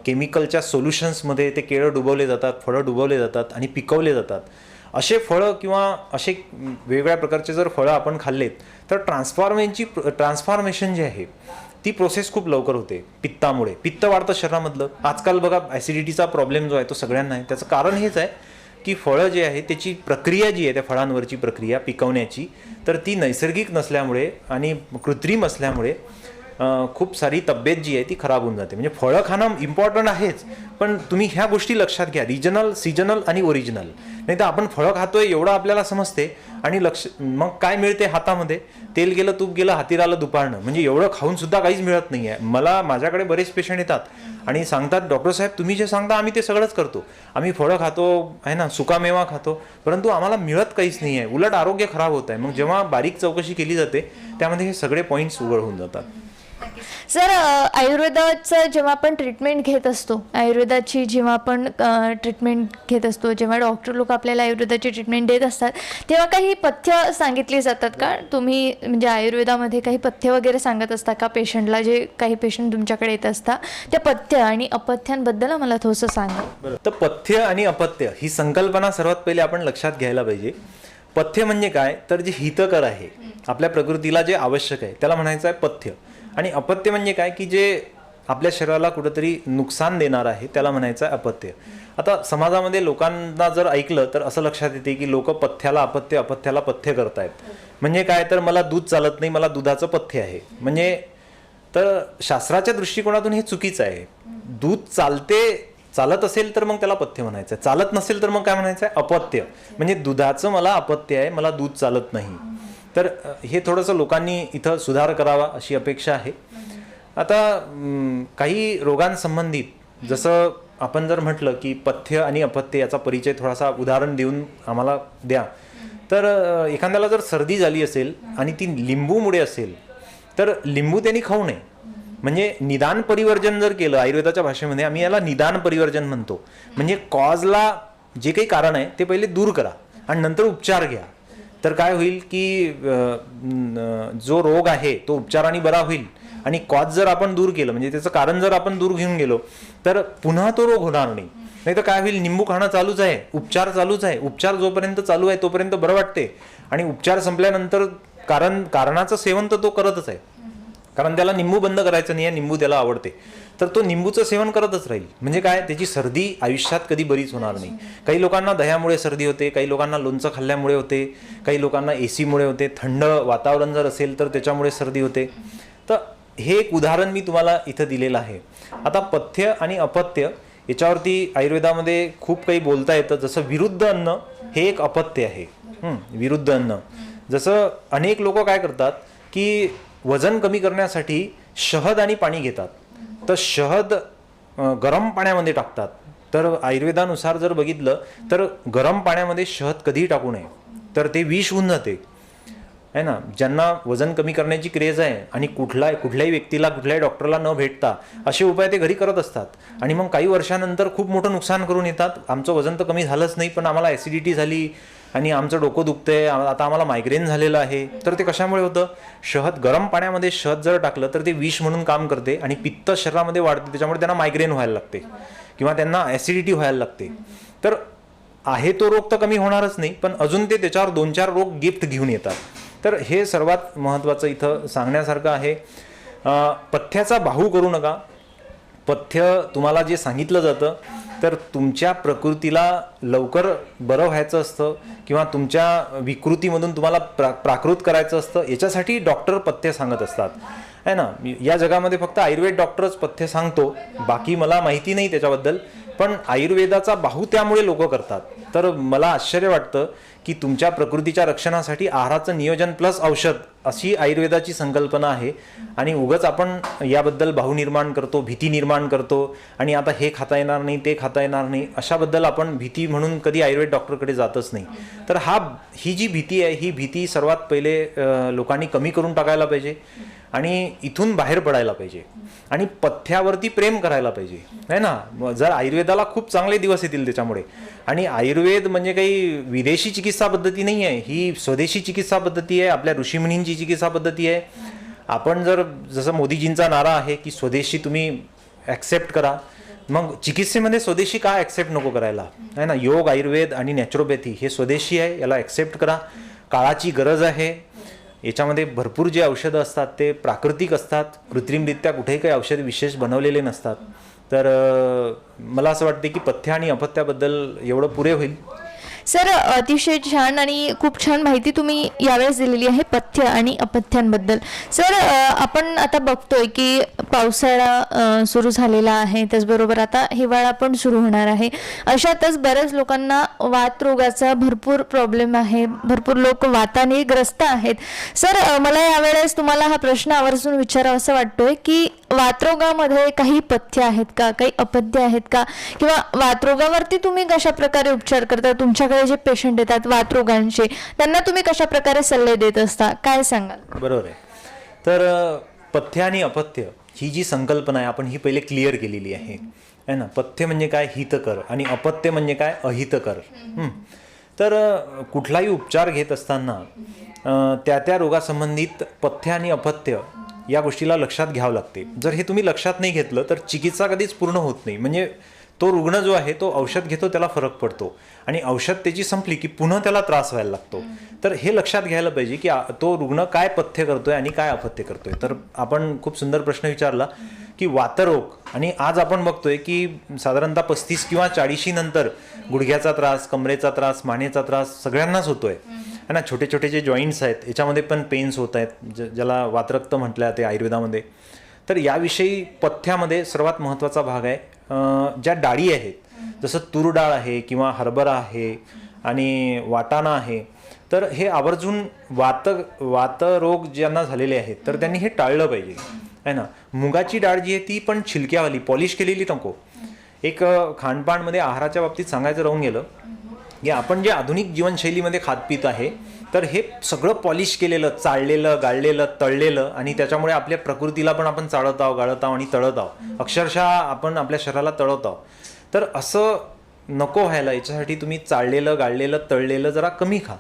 केमिकलच्या सोल्युशन्समध्ये ते केळं डुबवले जातात, फळं डुबवले जातात आणि पिकवले जातात. असे फळं किंवा असे वेगवेगळ्या प्रकारचे जर फळं आपण खाल्लेत तर ट्रान्सफॉर्मेशन जी आहे ती प्रोसेस खूप लवकर होते. पित्तामुळे पित्त वाढतं शरीरामधलं. आजकाल बघा ॲसिडिटीचा प्रॉब्लेम जो आहे तो सगळ्यांना आहे. त्याचं कारण हेच आहे की फळं जे आहे त्याची प्रक्रिया जी आहे, त्या फळांवरची प्रक्रिया पिकवण्याची, तर ती नैसर्गिक नसल्यामुळे आणि कृत्रिम असल्यामुळे खूप सारी तब्येत जी आहे ती खराब होऊन जाते. म्हणजे फळं खाणं इम्पॉर्टंट आहेच, पण तुम्ही ह्या गोष्टी लक्षात घ्या, रिजनल, सीजनल आणि ओरिजिनल. नाही तर आपण फळं खातोय एवढं आपल्याला समजते आणि मग काय मिळते हातामध्ये, तेल गेलं, तूप गेलं, हाती राहिलं दुपारनं. म्हणजे एवढं खाऊन सुद्धा काहीच मिळत नाही आहे. माझ्याकडे बरेच पेशंट येतात आणि सांगतात, डॉक्टर साहेब तुम्ही जे सांगता आम्ही ते सगळंच करतो, आम्ही फळं खातो आहे ना, सुकामेवा खातो, परंतु आम्हाला मिळत काहीच नाही आहे, उलट आरोग्य खराब होत आहे. मग जेव्हा बारीक चौकशी केली जाते त्यामध्ये हे सगळे पॉईंट्स उघड होऊन जातात. सर, आयुर्वेदाचं जेव्हा आपण ट्रीटमेंट घेत असतो, आयुर्वेदाची जेव्हा आपण ट्रीटमेंट घेत असतो, जेव्हा डॉक्टर लोक आपल्याला आयुर्वेदाची ट्रीटमेंट देत असतात, तेव्हा काही पथ्य सांगितली जातात का? तुम्ही म्हणजे आयुर्वेदामध्ये काही पथ्य वगैरे सांगत असता का पेशंटला? जे काही पेशंट तुमच्याकडे येत असतात त्या पथ्य आणि अपथ्यांबद्दल मला थोडंसं सांगा. तर पथ्य आणि अपथ्य ही संकल्पना सर्वात पहिले आपण लक्षात घ्यायला पाहिजे. पथ्य म्हणजे काय, तर जे हितकर आहे, आपल्या प्रकृतीला जे आवश्यक आहे त्याला म्हणायचं आहे पथ्य. आणि अपथ्य म्हणजे काय, की जे आपल्या शरीराला कुठंतरी नुकसान देणार आहे त्याला म्हणायचं आहे अपथ्य. आता समाजामध्ये लोकांना जर ऐकलं तर असं लक्षात येते की लोक पथ्याला अपथ्य, अपथ्याला पथ्य करतायत. म्हणजे काय, तर मला दूध चालत नाही, मला दुधाचं पथ्य आहे. म्हणजे तर शास्त्राच्या दृष्टिकोनातून हे चुकीचं आहे. दूध चालत असेल तर मग त्याला पथ्य म्हणायचं, चालत नसेल तर मग काय म्हणायचं आहे, अपथ्य. म्हणजे दुधाचं मला अपथ्य आहे, मला दूध चालत नाही. तर हे थोडंसं लोकांनी इथं सुधार करावा अशी अपेक्षा आहे. आता काही रोगांसंबंधित जसं आपण जर म्हटलं की पथ्य आणि अपथ्य याचा परिचय थोडासा उदाहरण देऊन आम्हाला द्या, तर एखाद्याला जर सर्दी झाली असेल आणि ती लिंबूमुळे असेल तर लिंबू त्यांनी खाऊ नये. म्हणजे निदान परिवर्जन जर केलं, आयुर्वेदाच्या भाषेमध्ये आम्ही याला निदान परिवर्जन म्हणतो. म्हणजे कॉजला जे काही कारण आहे ते पहिले दूर करा आणि नंतर उपचार घ्या. तर काय होईल की जो रोग आहे तो उपचाराने बरा होईल. आणि कॉज जर आपण दूर केलं, म्हणजे त्याचं कारण जर आपण दूर घेऊन गेलो तर पुन्हा तो रोग होणार नाही. नाही तर काय होईल, निंबू खाणं चालूच आहे, उपचार चालूच आहे, उपचार जोपर्यंत चालू आहे तोपर्यंत बरं वाटते आणि उपचार संपल्यानंतर कारणाचं सेवन तर तो करतच आहे, कारण त्याला निंबू बंद करायचं नाही आहे, निंबू त्याला आवडते, तर तो निंबूचं सेवन करतच राहील. म्हणजे काय, त्याची सर्दी आयुष्यात कधी बरीच होणार नाही. काही लोकांना दह्यामुळे सर्दी होते, काही लोकांना लोणचं खाल्ल्यामुळे होते, काही लोकांना एसीमुळे होते, थंड वातावरण जर असेल तर त्याच्यामुळे सर्दी होते. तर हे एक उदाहरण मी तुम्हाला इथं दिलेलं आहे. आता पथ्य आणि अपथ्य याच्यावरती आयुर्वेदामध्ये खूप काही बोलता येतं. जसं विरुद्ध अन्न हे एक अपथ्य आहे. विरुद्ध अन्न, जसं अनेक लोक काय करतात की वजन कमी करण्यासाठी शहद आणि पाणी घेतात, तर शहद गरम पाण्यामध्ये टाकतात. तर आयुर्वेदानुसार जर बघितलं तर गरम पाण्यामध्ये शहद कधीही टाकू नये, तर ते विष होऊन जाते आहे ना. ज्यांना वजन कमी करण्याची क्रेज आहे आणि कुठल्याही व्यक्तीला, कुठल्याही डॉक्टरला न भेटता असे उपाय ते घरी करत असतात आणि मग काही वर्षानंतर खूप मोठं नुकसान करून येतात. आमचं वजन तर कमी झालंच नाही, पण आम्हाला ॲसिडिटी झाली आणि आमचं डोकं दुखतंय, आता आम्हाला मायग्रेन झालेलं आहे. तर ते कशामुळे होतं, शहद, गरम पाण्यामध्ये शहद जर टाकलं तर ते विष म्हणून काम करते आणि पित्त शरीरामध्ये वाढते, त्याच्यामुळे त्यांना मायग्रेन व्हायला लागते किंवा त्यांना ॲसिडिटी व्हायला लागते. तर आहे तो रोग तर कमी होणारच नाही, पण अजून ते त्याच्यावर 2-4 रोग गिफ्ट घेऊन येतात. तर हे सर्वात महत्त्वाचं इथं सांगण्यासारखं आहे. पथ्याचा बाहू करू नका. पथ्य तुम्हाला जे सांगितलं जातं तर तुमच्या प्रकृतीला लवकर बरं व्हायचं असतं किंवा तुमच्या विकृतीमधून तुम्हाला प्राकृत करायचं असतं, याच्यासाठी डॉक्टर पथ्य सांगत असतात आहे ना. या जगामध्ये फक्त आयुर्वेद डॉक्टरच पथ्य सांगतो, बाकी मला माहिती नाही त्याच्याबद्दल, पण आयुर्वेदाचा बाहू त्यामुळे लोक करतात. तर मला आश्चर्य वाटतं की तुमच्या प्रकृतीच्या रक्षणासाठी आहाराचं नियोजन प्लस औषध अशी आयुर्वेदाची संकल्पना आहे, आणि उगाच आपण याबद्दल बाहू निर्माण करतो, भीती निर्माण करतो, आणि आता हे खाता येणार नाही, ते खाता येणार नाही, अशाबद्दल आपण भीती म्हणून कधी आयुर्वेद डॉक्टरकडे जातच नाही. तर ही जी भीती आहे, ही भीती सर्वात पहिले लोकांनी कमी करून टाकायला पाहिजे आणि इथून बाहेर पडायला पाहिजे आणि पथ्यावरती प्रेम करायला पाहिजे, है ना. जर आयुर्वेदाला खूप चांगले दिवस येतील त्याच्यामुळे. आणि आयुर्वेद म्हणजे काही विदेशी चिकित्सा पद्धती नाही आहे, ही स्वदेशी चिकित्सा पद्धती आहे, आपल्या ऋषीमुनींची चिकित्सा पद्धती आहे. आपण जर जसं मोदीजींचा नारा आहे की स्वदेशी तुम्ही ॲक्सेप्ट करा, मग चिकित्सेमध्ये स्वदेशी का ॲक्सेप्ट नको करायला, आहे ना. योग, आयुर्वेद आणि नॅचरोपॅथी हे स्वदेशी आहे, याला ॲक्सेप्ट करा. काळाची गरज आहे. याच्यामध्ये भरपूर जे औषधं असतात ते प्राकृतिक असतात, कृत्रिमरित्या कुठेही काही औषध विशेष बनवलेले नसतात. तर मला असं वाटते की पथ्य आणि अपथ्याबद्दल एवढं पुरे होईल. सर, अतिशय छान आणि खूप छान माहिती तुम्ही यावेळेस दिलेली आहे पथ्य आणि अपथ्यांबद्दल. सर, आपण आता बघतोय की पावसाळा सुरू झालेला आहे, त्याचबरोबर आता हिवाळा पण सुरू होणार आहे. अशातच बऱ्याच लोकांना वात रोगाचा भरपूर प्रॉब्लेम आहे, भरपूर लोक वाताने ग्रस्त आहेत. सर, मला यावेळेस तुम्हाला हा प्रश्न आवर्जून विचारावासा वाटतोय की वातरोगामध्ये काही पथ्य आहेत का, काही अपथ्य आहेत का, किंवा वातरोगावरती तुम्ही कशा प्रकारे उपचार करता? तुमच्याकडे जे पेशंट येतात वातरोगांचे, त्यांना तुम्ही कशा प्रकारे सल्ले देत असता, काय सांगाल? बरोबर आहे. तर पथ्य आणि अपथ्य ही जी संकल्पना आहे आपण ही पहिले क्लिअर केलेली आहे ना. पथ्य म्हणजे काय, हितकर, आणि अपथ्य म्हणजे काय, अहितकर. तर कुठलाही उपचार घेत असताना त्या रोगासंबंधित पथ्य आणि अपथ्य या गोष्टीला लक्षात घ्यावं लागते. जर हे तुम्ही लक्षात नाही घेतलं तर चिकित्सा कधीच पूर्ण होत नाही. म्हणजे तो रुग्ण जो आहे तो औषध घेतो, त्याला फरक पडतो, आणि औषध त्याची संपली की पुन्हा त्याला त्रास व्हायला लागतो. तर हे लक्षात घ्यायला पाहिजे की तो रुग्ण काय पथ्य करतोय आणि काय अपथ्य करतोय. तर आपण खूप सुंदर प्रश्न विचारला की वातरोग, आणि आज आपण बघतोय की साधारणतः 35 किंवा 40 नंतर गुडघ्याचा त्रास, कमरेचा त्रास, मानेचा त्रास सगळ्यांनाच होतोय, है ना. छोटे छोटे जे जॉईंट्स आहेत याच्यामध्ये पण पेन्स होत आहेत, ज्याला वातरक्त म्हटलं जाते आयुर्वेदामध्ये. तर याविषयी पथ्यामध्ये सर्वात महत्त्वाचा भाग आहे ज्या डाळी आहेत, जसं तूर डाळ आहे किंवा हरभरा आहे आणि वाटाणा आहे. तर हे आवर्जून वातरोग ज्यांना झालेले आहेत तर त्यांनी हे टाळलं पाहिजे, आहे ना. मुगाची डाळ जी आहे ती पण छिलक्यावाली, पॉलिश केलेली नको. एक खानपानमध्ये आहाराच्या बाबतीत सांगायचं राहून गेलं की आपण जे आधुनिक जीवनशैलीमध्ये खात पित आहे तर हे सगळं पॉलिश केलेलं, चाळलेलं, गाळलेलं, तळलेलं, आणि त्याच्यामुळे आपल्या प्रकृतीला पण आपण चाळत आहोत, गाळत आहोत आणि तळत आहोत. अक्षरशः आपण आपल्या शरीराला तळत आहोत. तर असं नको व्हायला, याच्यासाठी तुम्ही चाळलेलं, गाळलेलं, तळलेलं जरा कमी खा.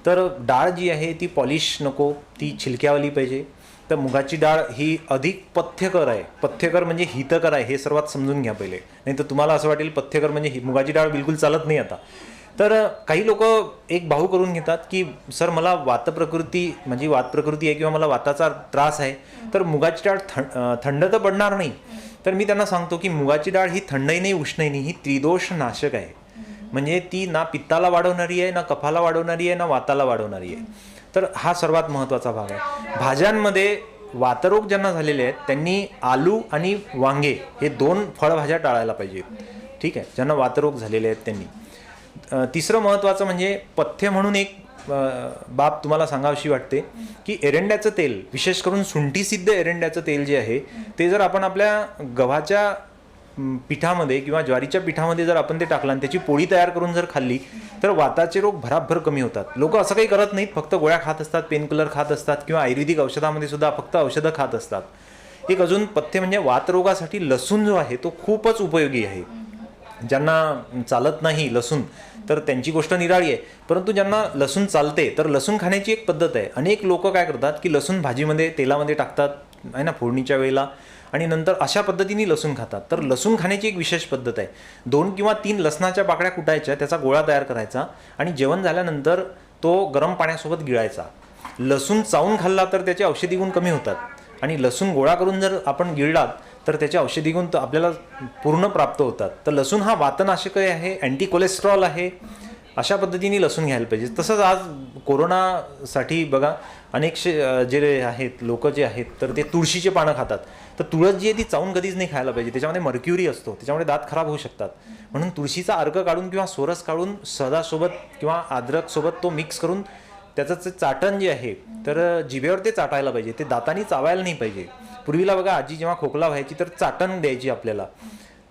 तर डाळ जी आहे ती पॉलिश नको, ती छिलक्यावाली पाहिजे. तर मुगाची डाळ ही अधिक पथ्यकर आहे. पथ्यकर म्हणजे हितकर आहे, हे सर्वात समजून घ्या पहिले. नाही तर तुम्हाला असं वाटेल पथ्यकर म्हणजे मुगाची डाळ बिलकुल चालत नाही आता. तर काही लोक एक भाऊ करून घेतात की सर मला वात प्रकृती आहे किंवा मला वाताचा त्रास आहे, तर मुगाची डाळ थंड तर पडणार नाही. तर मी त्यांना सांगतो की मुगाची डाळ ही थंडही नाही, उष्णही नाही, ही त्रिदोष नाशक आहे. म्हणजे ती ना पित्ताला वाढवणारी आहे, ना कफाला वाढवणारी आहे, ना वाताला वाढवणारी आहे. तर हा सर्वात महत्त्वाचा भाग आहे. भाज्यांमध्ये वातरोग ज्यांना झालेले आहेत त्यांनी आलू आणि वांगे हे 2 फळभाज्या टाळायला पाहिजेत, ठीक आहे, ज्यांना वातरोग झालेले आहेत त्यांनी. तिसरं महत्त्वाचं म्हणजे पथ्य म्हणून एक बाब तुम्हाला सांगावीशी वाटते की एरंड्याचं तेल, विशेष करून सुंठीसिद्ध एरंड्याचं तेल जे आहे ते जर आपण आपल्या गव्हाच्या पिठामध्ये किंवा ज्वारीच्या पिठामध्ये जर आपण ते टाकलं आणि त्याची पोळी तयार करून जर खाल्ली तर वाताचे रोग भराभर कमी होतात. लोक असं काही करत नाहीत, फक्त गोळ्या खात असतात, पेनकिलर खात असतात किंवा आयुर्वेदिक औषधामध्ये सुद्धा फक्त औषधं खात असतात. एक अजून पथ्य म्हणजे वातरोगासाठी लसूण जो आहे तो खूपच उपयोगी आहे. ज्यांना चालत नाही लसूण तर त्यांची गोष्ट निराळी आहे, परंतु ज्यांना लसूण चालते तर लसूण खाण्याची एक पद्धत आहे. अनेक लोक काय करतात की लसूण भाजीमध्ये, तेलामध्ये टाकतात, आहे ना, फोडणीच्या वेळेला, आणि नंतर अशा पद्धतीने लसूण खातात. तर लसूण खाण्याची एक विशेष पद्धत आहे. 2 किंवा 3 लसणाच्या पाकळ्या कुटायच्या, त्याचा गोळा तयार करायचा आणि जेवण झाल्यानंतर तो गरम पाण्यासोबत गिळायचा. लसूण चावून खाल्ला तर त्याचे औषधी गुण कमी होतात, आणि लसूण गोळा करून जर आपण गिळलात तर त्याचे औषधी गुण आपल्याला पूर्ण प्राप्त होतात. तर लसूण हा वातनाशक आहे, अँटी कोलेस्ट्रॉल आहे, अशा पद्धतीने लसूण घ्यायला पाहिजे. तसंच आज कोरोनासाठी बघा अनेक जे आहेत लोक जे आहेत तर ते तुळशीचे पानं खातात. तर तुळस जी आहे ती चावून कधीच नाही खायला पाहिजे, त्याच्यामध्ये मर्क्युरी असतो, त्याच्यामुळे दात खराब होऊ शकतात. म्हणून तुळशीचा अर्क काढून किंवा सोरस काढून सदासोबत किंवा अद्रकसोबत तो मिक्स करून त्याचं चाटण जे आहे तर जिभेवर ते चाटायला पाहिजे, ते दातांनी चावायला नाही पाहिजे. पूर्वीला बघा आजी जेव्हा खोकला व्हायची तर चाटण द्यायची आपल्याला,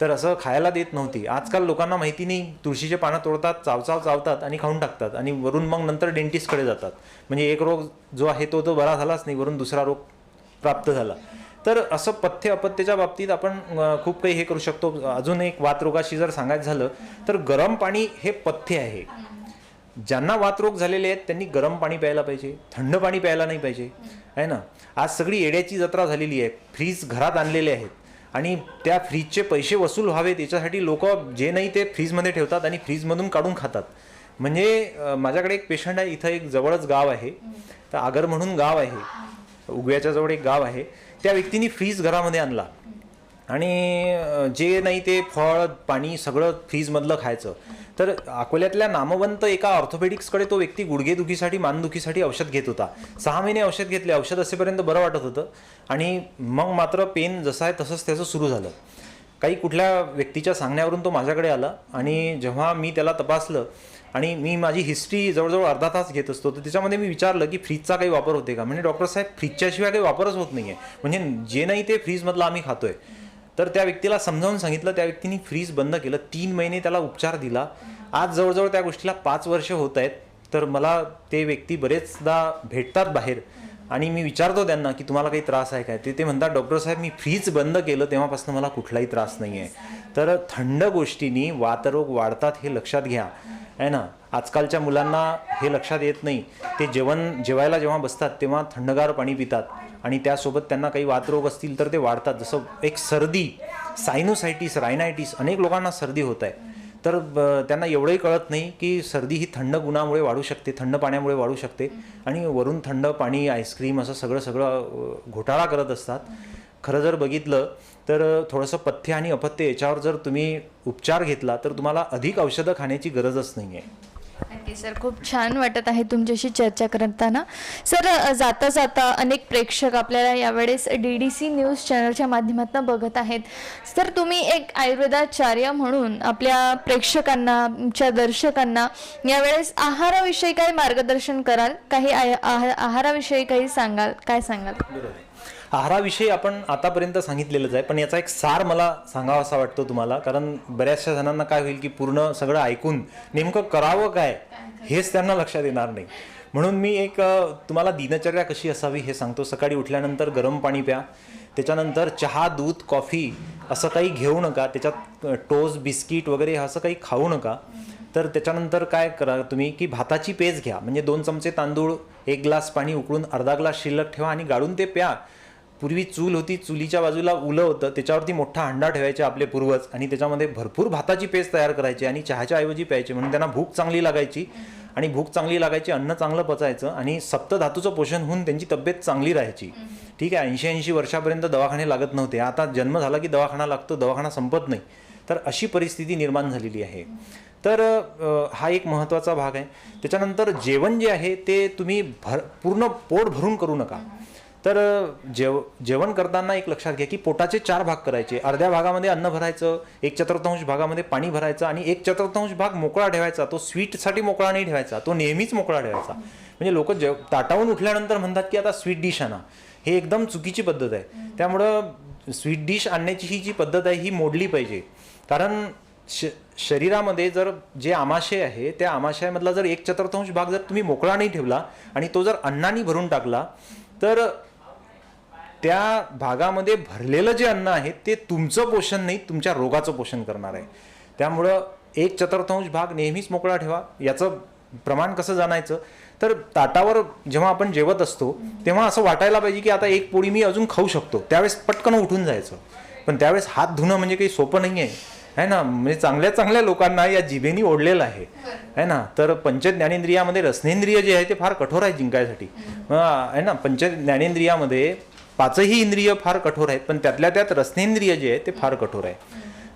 तर असं खायला देत नव्हती. आजकाल लोकांना माहिती नाही, तुळशीचे पानं तोडतात, चावतात आणि खाऊन टाकतात आणि वरून मग नंतर डेंटिस्टकडे जातात. म्हणजे एक रोग जो आहे तो बरा झालाच नाही, वरून दुसरा रोग प्राप्त झाला. तर असं पथ्य अपथ्याच्या बाबतीत आपण खूप काही हे करू शकतो. अजून एक वातरोगाशी जर सांगायचं झालं तर गरम पाणी हे पथ्य आहे. ज्यांना वातरोग झालेले आहेत त्यांनी गरम पाणी प्यायला पाहिजे, थंड पाणी प्यायला नाही पाहिजे, आहे ना. आज सगळी येड्याची जत्रा झालेली आहे. फ्रीज घरात आणलेले आहेत आणि त्या फ्रीजचे पैसे वसूल व्हावेत याच्यासाठी लोक जे नाही ते फ्रीजमध्ये ठेवतात आणि फ्रीजमधून काढून खातात. म्हणजे माझ्याकडे एक पेशंट आहे, इथं एक जवळच गाव आहे, तर आगर म्हणून गाव आहे, उगव्याच्या जवळ एक गाव आहे. त्या व्यक्तीने फ्रीज घरामध्ये आणला आणि जे नाही ते फळ पाणी सगळं फ्रीजमधलं खायचं. तर अकोल्यातल्या नामवंत एका ऑर्थोपेडिक्सकडे तो व्यक्ती गुडघेदुखीसाठी मानदुखीसाठी औषध घेत होता. 6 महिने औषध घेतले, औषध असेपर्यंत बरं वाटत होतं आणि मग मात्र पेन जसं आहे तसंच त्याचं सुरू झालं. काही कुठल्या व्यक्तीच्या सांगण्यावरून तो माझ्याकडे आला आणि जेव्हा मी त्याला तपासलं आणि मी माझी हिस्ट्री जवळजवळ अर्धा तास घेत असतो, तर त्याच्यामध्ये मी विचारलं की फ्रीजचा काही वापर होते का. म्हणजे डॉक्टर साहेब फ्रीजच्याशिवाय काही वापरच होत नाही आहे, म्हणजे जे नाही ते फ्रीजमधलं आम्ही खातोय. तर त्या व्यक्तीला समजावून सांगितलं, त्या व्यक्तीने फ्रीज बंद केलं. 3 महिने त्याला उपचार दिला. आज जवळजवळ त्या गोष्टीला 5 वर्ष होत आहेत. तर मला ते व्यक्ती बरेचदा भेटतात बाहेर आणि मी विचारतो त्यांना की तुम्हाला काही त्रास आहे काय. ते म्हणतात डॉक्टर साहेब मी फ्रीज बंद केलं तेव्हापासून मला कुठलाही त्रास नाही आहे. तर थंड गोष्टींनी वातरोग वाढतात हे लक्षात घ्या, आहे ना. आजकालच्या मुलांना हे लक्षात येत नाही. ते जेवायला जेव्हा बसतात तेव्हा थंडगार पाणी पितात आणि त्यासोबत त्यांना काही वातरोग असतील तर ते वाढतात. जसं एक सर्दी, सायनोसायटिस, रायनायटिस, अनेक लोकांना सर्दी होत आहे. तर त्यांना एवढंही कळत नाही की सर्दी ही थंड गुणामुळे वाढू शकते, थंड पाण्यामुळे वाढू शकते आणि वरून थंड पाणी, आईस्क्रीम असं सगळं घोटाळा करत असतात. खरं जर बघितलं तर थोडंसं पथ्य आणि अपथ्य याच्यावर जर तुम्ही उपचार घेतला तर तुम्हाला अधिक औषधं खाण्याची गरजच नाही आहे. नक्की सर, खूप छान वाटत आहे तुमच्याशी चर्चा करताना. सर, जाता जाता अनेक प्रेक्षक आपल्याला यावेळेस DDC न्यूज चॅनलच्या माध्यमातून बघत आहेत. तर तुम्ही एक आयुर्वेदाचार्य म्हणून आपल्या प्रेक्षकांना, तुमच्या दर्शकांना यावेळेस आहाराविषयी काही मार्गदर्शन कराल? काही आहाराविषयी काही सांगाल? काय सांगाल? आहाराविषयी आपण आतापर्यंत सांगितलेलंच आहे, पण याचा एक सार मला सांगावासा वाटतो तुम्हाला. कारण बऱ्याचशा जणांना काय होईल की पूर्ण सगळं ऐकून नेमकं करावं काय हेच त्यांना लक्षात येणार नाही. म्हणून मी एक तुम्हाला दिनचर्या कशी असावी हे सांगतो. सकाळी उठल्यानंतर गरम पाणी प्या, त्याच्यानंतर चहा, दूध, कॉफी असं काही घेऊ नका, त्याच्यात टोस्ट, बिस्किट वगैरे असं काही खाऊ नका. तर त्याच्यानंतर काय करा तुम्ही की भाताची पेज घ्या, म्हणजे 2 चमचे तांदूळ, 1 ग्लास पाणी उकळून अर्धा ग्लास शिल्लक ठेवा आणि गाळून ते प्या. पूर्वी चूल होती, चुलीच्या बाजूला उलं होतं, त्याच्यावरती मोठा हंडा ठेवायचे आपले पूर्वज आणि त्याच्यामध्ये भरपूर भाताची पेस्ट तयार करायची आणि चहाच्या ऐवजी प्यायचे. म्हणून त्यांना भूक चांगली लागायची आणि भूक चांगली लागायची, अन्न चांगलं पचायचं आणि सप्तधातूचं पोषण होऊन त्यांची तब्येत चांगली राहायची. ठीक आहे, 80-80 वर्षापर्यंत दवाखाने लागत नव्हते. आता जन्म झाला की दवाखाना लागतो, दवाखाना संपत नाही. तर अशी परिस्थिती निर्माण झालेली आहे. तर हा एक महत्त्वाचा भाग आहे. त्याच्यानंतर जेवण जे आहे ते तुम्ही पूर्ण पोट भरून करू नका. तर जेवण करताना एक लक्षात घ्या की पोटाचे 4 भाग करायचे. अर्ध्या भागामध्ये अन्न भरायचं, 1/4 भागामध्ये पाणी भरायचं आणि 1/4 भाग मोकळा ठेवायचा. तो स्वीटसाठी मोकळा नाही ठेवायचा, तो नेहमीच मोकळा ठेवायचा. म्हणजे लोक ताटावून उठल्यानंतर म्हणतात की आता स्वीट डिश आणा, हे एकदम चुकीची पद्धत आहे. त्यामुळं स्वीट डिश आणण्याची ही जी पद्धत आहे ही मोडली पाहिजे. कारण शरीरामध्ये जर जे आमाशय आहे त्या आमाशयामधला जर 1/4 भाग जर तुम्ही मोकळा नाही ठेवला आणि तो जर अन्नाने भरून टाकला तर त्या भागामध्ये भरलेलं जे अन्न आहे ते तुमचं पोषण नाही, तुमच्या रोगाचं पोषण करणार आहे. त्यामुळं 1/4 भाग नेहमीच मोकळा ठेवा. याचं प्रमाण कसं जाणायचं तर ताटावर जेव्हा आपण जेवत असतो तेव्हा असं वाटायला पाहिजे की आता एक पोळी मी अजून खाऊ शकतो, त्यावेळेस पटकन उठून जायचं. पण त्यावेळेस हात धुणं म्हणजे काही सोपं नाही आहे ना. म्हणजे चांगल्या चांगल्या लोकांना या जिभेनी ओढलेलं आहे ना. तर पंचज्ञानेंद्रियामध्ये रसनेंद्रिय जे आहे ते फार कठोर आहे जिंकायसाठी, आहे ना. पंचज्ञानेंद्रियामध्ये 5ही इंद्रिय फार कठोर आहेत, पण त्यातल्या त्यात रसनेंद्रिय जे आहे ते फार कठोर आहे.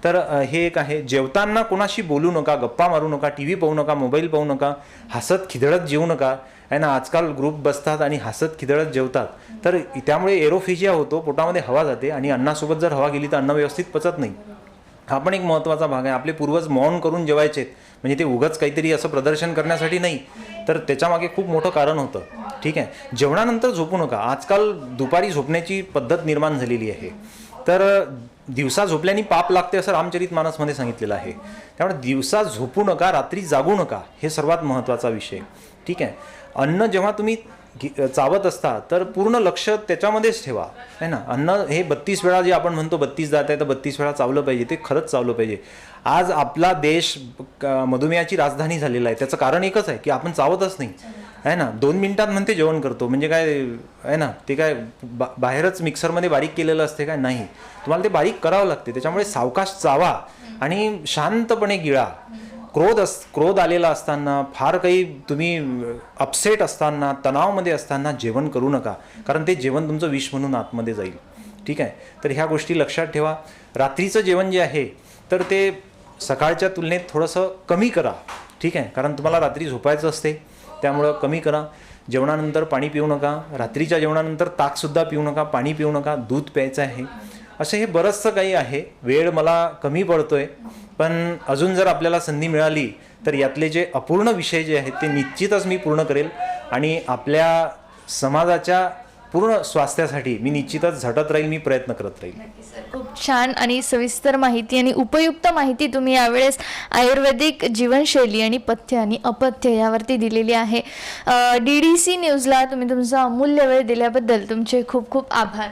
तर हे एक आहे. जेवताना कोणाशी बोलू नका, गप्पा मारू नका, टी व्ही पाहू नका, मोबाईल पाहू नका, हसत खिदळत जेवू नका आहे ना. आजकाल ग्रुप बसतात आणि हसत खिदळत जेवतात, तर त्यामुळे एरोफेजिया होतो, पोटामध्ये हवा जाते आणि अन्नासोबत जर हवा गेली तर अन्न व्यवस्थित पचत नाही. हा पण एक महत्त्वाचा भाग आहे. आपले पूर्वज मौन करून जेवायचे, म्हणजे ते उगाच काहीतरी असं प्रदर्शन करण्यासाठी नाही, तर त्याच्यामागे खूप मोठं कारण होतं. ठीक आहे. जेवणानंतर झोपू नका. आजकाल दुपारी झोपण्याची पद्धत निर्माण झालेली आहे, तर दिवसा झोपल्याने पाप लागते असं रामचरितमानसमध्ये सांगितलेलं आहे. त्यामुळे दिवसा झोपू नका, रात्री जागू नका, हे सर्वात महत्त्वाचा विषय. ठीक आहे. अन्न जेव्हा तुम्ही चावत असता तर पूर्ण लक्ष त्याच्यामध्येच ठेवा आहे ना. अन्न हे 32 वेळा जे आपण म्हणतो 32 जात आहे तर 32 वेळा चावलं पाहिजे, ते खरंच चावलं पाहिजे. आज आपला देश मधुमेहाची राजधानी झालेला आहे. त्याचं कारण एकच आहे की आपण चावतच नाही आहे ना. 2 मिनिटात म्हणते जेवण करतो, म्हणजे काय आहे ना, ते काय बाहेरच मिक्सरमध्ये बारीक केलेलं असते काय? नाही, तुम्हाला ते बारीक करावं लागते. त्याच्यामुळे सावकाश चावा आणि शांतपणे गिळा. क्रोध आलेला असताना, फार काही तुम्ही अपसेट असताना, तणावामध्ये असताना जेवण करू नका, कारण ते जेवण तुमचं विष म्हणून आतमध्ये जाईल. ठीक आहे. तर ह्या गोष्टी लक्षात ठेवा. रात्रीचं जेवण जे आहे तर ते सकाळच्या तुलनेत थोडंसं कमी करा. ठीक आहे. कारण तुम्हाला रात्री झोपायचं असते, त्यामुळं कमी करा. जेवणानंतर पाणी पिऊ नका. रात्रीच्या जेवणानंतर ताकसुद्धा पिऊ नका, पाणी पिऊ नका, दूध प्यायचं आहे. असं हे बरंचसं काही आहे. वेळ मला कमी पडतोय, पण अजून जर आपल्याला संधी मिळाली तर यातले जे अपूर्ण विषय जे आहेत ते निश्चितच मी पूर्ण करेल आणि आपल्या समाजाच्या पूर्ण स्वास्थ्यासाठी मी निश्चितच झटत राहील, मी प्रयत्न करत राहील. खूप छान आणि सविस्तर माहिती आणि उपयुक्त माहिती तुम्ही यावेळेस आयुर्वेदिक जीवनशैली आणि पथ्य आणि अपथ्य यावरती दिलेली आहे. DDC न्यूजला तुम्ही तुमचा अमूल्य वेळ दिल्याबद्दल तुमचे खूप खूप आभार.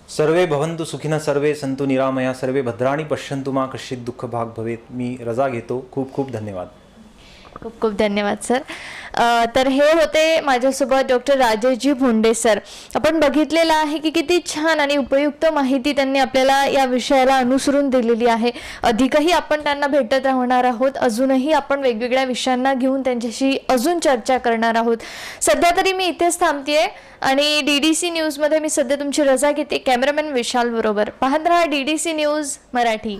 सर्वे भवन्तु सुखिनः, सर्वे सन्तु निरामया, सर्वे भद्राणि पश्यन्तु मा कश्चित् दुःख भाग भवेत. मी रजा घेतो. खूप खूप धन्यवाद. खूप खूप धन्यवाद सर. तर हे होते माझ्यासोबत डॉक्टर राजेशजी भोंडे सर. आपण बघितलेलं आहे की किती छान आणि उपयुक्त माहिती त्यांनी आपल्याला या विषयाला अनुसरून दिलेली आहे. अधिकही आपण त्यांना भेटत राहणार आहोत. अजूनही आपण वेगवेगळ्या विषयांना घेऊन त्यांच्याशी अजून चर्चा करणार आहोत. सध्या तरी मी इथेच थांबतेय आणि DDC न्यूजमध्ये मी सध्या तुमची रजा घेते. कॅमेरामॅन विशाल बरोबर पाहत रहा DDC न्यूज मराठी.